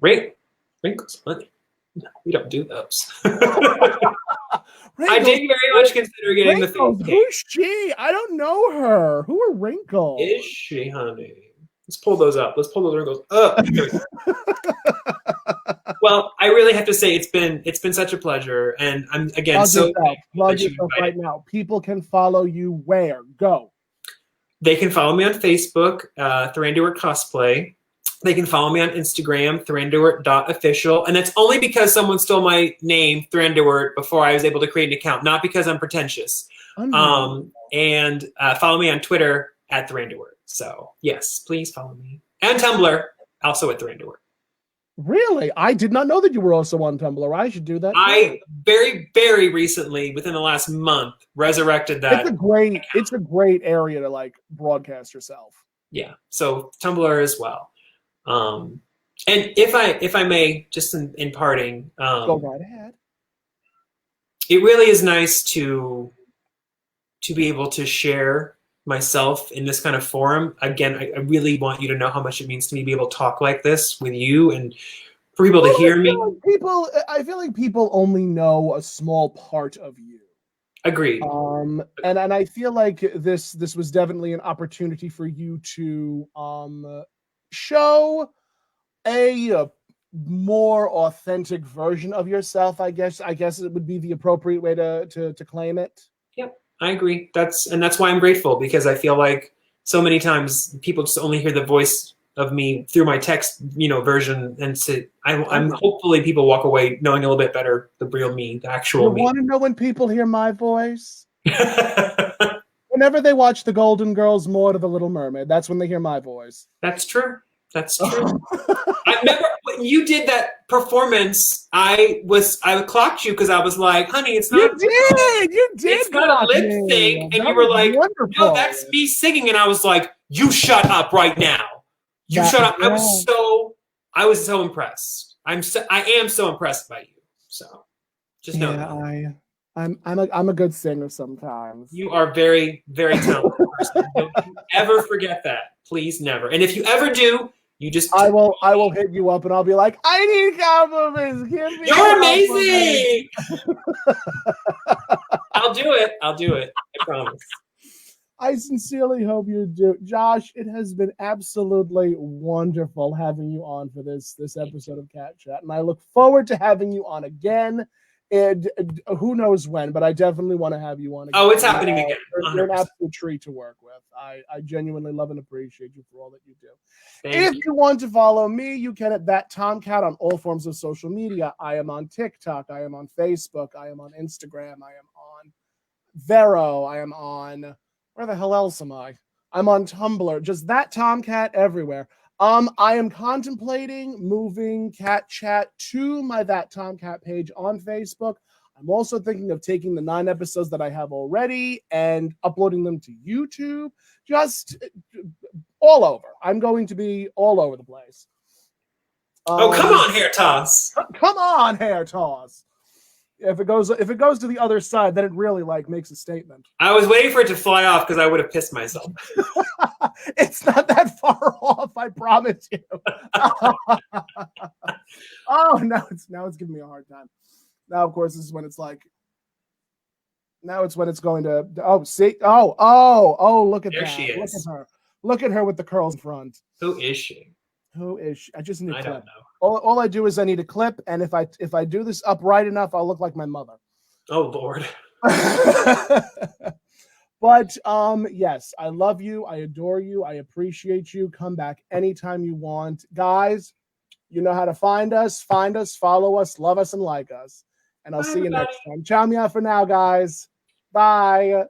Speaker 2: Wrinkles? Honey. No, we don't do those. I did very much consider getting
Speaker 1: Wrinkles.
Speaker 2: the face.
Speaker 1: Who's she? I don't know her. Who are Wrinkles?
Speaker 2: Is she, honey? Let's pull those up. Let's pull those wrinkles up. Well, I really have to say it's been such a pleasure, and I'm again
Speaker 1: plug yourself right now. People can follow you where? Go.
Speaker 2: They can follow me on Facebook, Thranduart Cosplay. They can follow me on Instagram, Thranduart.official. And that's only because someone stole my name, Thranduart, before I was able to create an account, not because I'm pretentious. And follow me on Twitter at Thranduart. So, yes, please follow me. And Tumblr, also at Thranduart.
Speaker 1: Really? I did not know that you were also on Tumblr. I should do that.
Speaker 2: I very, very recently, within the last month, resurrected that.
Speaker 1: It's a great area to like broadcast yourself.
Speaker 2: Yeah. So Tumblr as well. And if I may, just in parting,
Speaker 1: go right ahead.
Speaker 2: It really is nice to be able to share myself in this kind of forum. Again, I really want you to know how much it means to me to be able to talk like this with you and for people to hear me.
Speaker 1: I feel like people only know a small part of you.
Speaker 2: Agreed.
Speaker 1: And I feel like this was definitely an opportunity for you to show a more authentic version of yourself. I guess it would be the appropriate way to claim it.
Speaker 2: Yep, I agree. That's why I'm grateful, because I feel like so many times people just only hear the voice of me through my text, version, and I'm hopefully people walk away knowing a little bit better the real me, the actual me.
Speaker 1: You want to know when people hear my voice? Whenever they watch The Golden Girls more to The Little Mermaid, that's when they hear my voice.
Speaker 2: That's true. That's true. I remember when you did that performance, I clocked you because I was like, honey, it's not.
Speaker 1: You did.
Speaker 2: It's not a lip sync. And you were like, wonderful. No, that's me singing. And I was like, you shut up right now. You shut up. I was so impressed. I am so impressed by you. So just know that.
Speaker 1: I'm a good singer sometimes.
Speaker 2: You are very, very talented person. Don't you ever forget that. Please never. And if you ever do, you just
Speaker 1: I will hit you up and I'll be like, I need compliments. Give me
Speaker 2: You're amazing. I'll do it. I promise.
Speaker 1: I sincerely hope you do. Josh, it has been absolutely wonderful having you on for this episode of Catt Chatt, and I look forward to having you on again. And who knows when, but I definitely want to have you on again.
Speaker 2: Oh, it's happening again.
Speaker 1: You're an absolute treat to work with. I genuinely love and appreciate you for all that you do.
Speaker 2: Thank
Speaker 1: If you want to follow me, you can at that Tom Catt on all forms of social media. I am on TikTok. I am on Facebook. I am on Instagram. I am on Vero. I am on, where the hell else am I? I'm on Tumblr. Just that Tom Catt everywhere. I am contemplating moving Catt Chatt to my That Tom Catt page on Facebook. I'm also thinking of taking the 9 episodes that I have already and uploading them to YouTube. Just all over. I'm going to be all over the place.
Speaker 2: Oh, come on, Hair Toss.
Speaker 1: Come on, Hair Toss. If it goes to the other side, then it really makes a statement.
Speaker 2: I was waiting for it to fly off because I would have pissed myself.
Speaker 1: It's not that far off, I promise you. Oh, now it's giving me a hard time. Now, of course, this is when it's like. Now it's when it's going to. Oh, see. Oh! Look at
Speaker 2: there
Speaker 1: that.
Speaker 2: She is.
Speaker 1: Look at her. Look at her with the curls in front.
Speaker 2: Who is she?
Speaker 1: Who is she? I just need a clip.
Speaker 2: I don't know.
Speaker 1: All I do is I need a clip, and if I do this upright enough, I'll look like my mother.
Speaker 2: Oh Lord.
Speaker 1: But yes, I love you, I adore you, I appreciate you. Come back anytime you want. Guys, you know how to find us, follow us, love us, and like us. And I'll see you next time. Ciao meow for now, guys. Bye.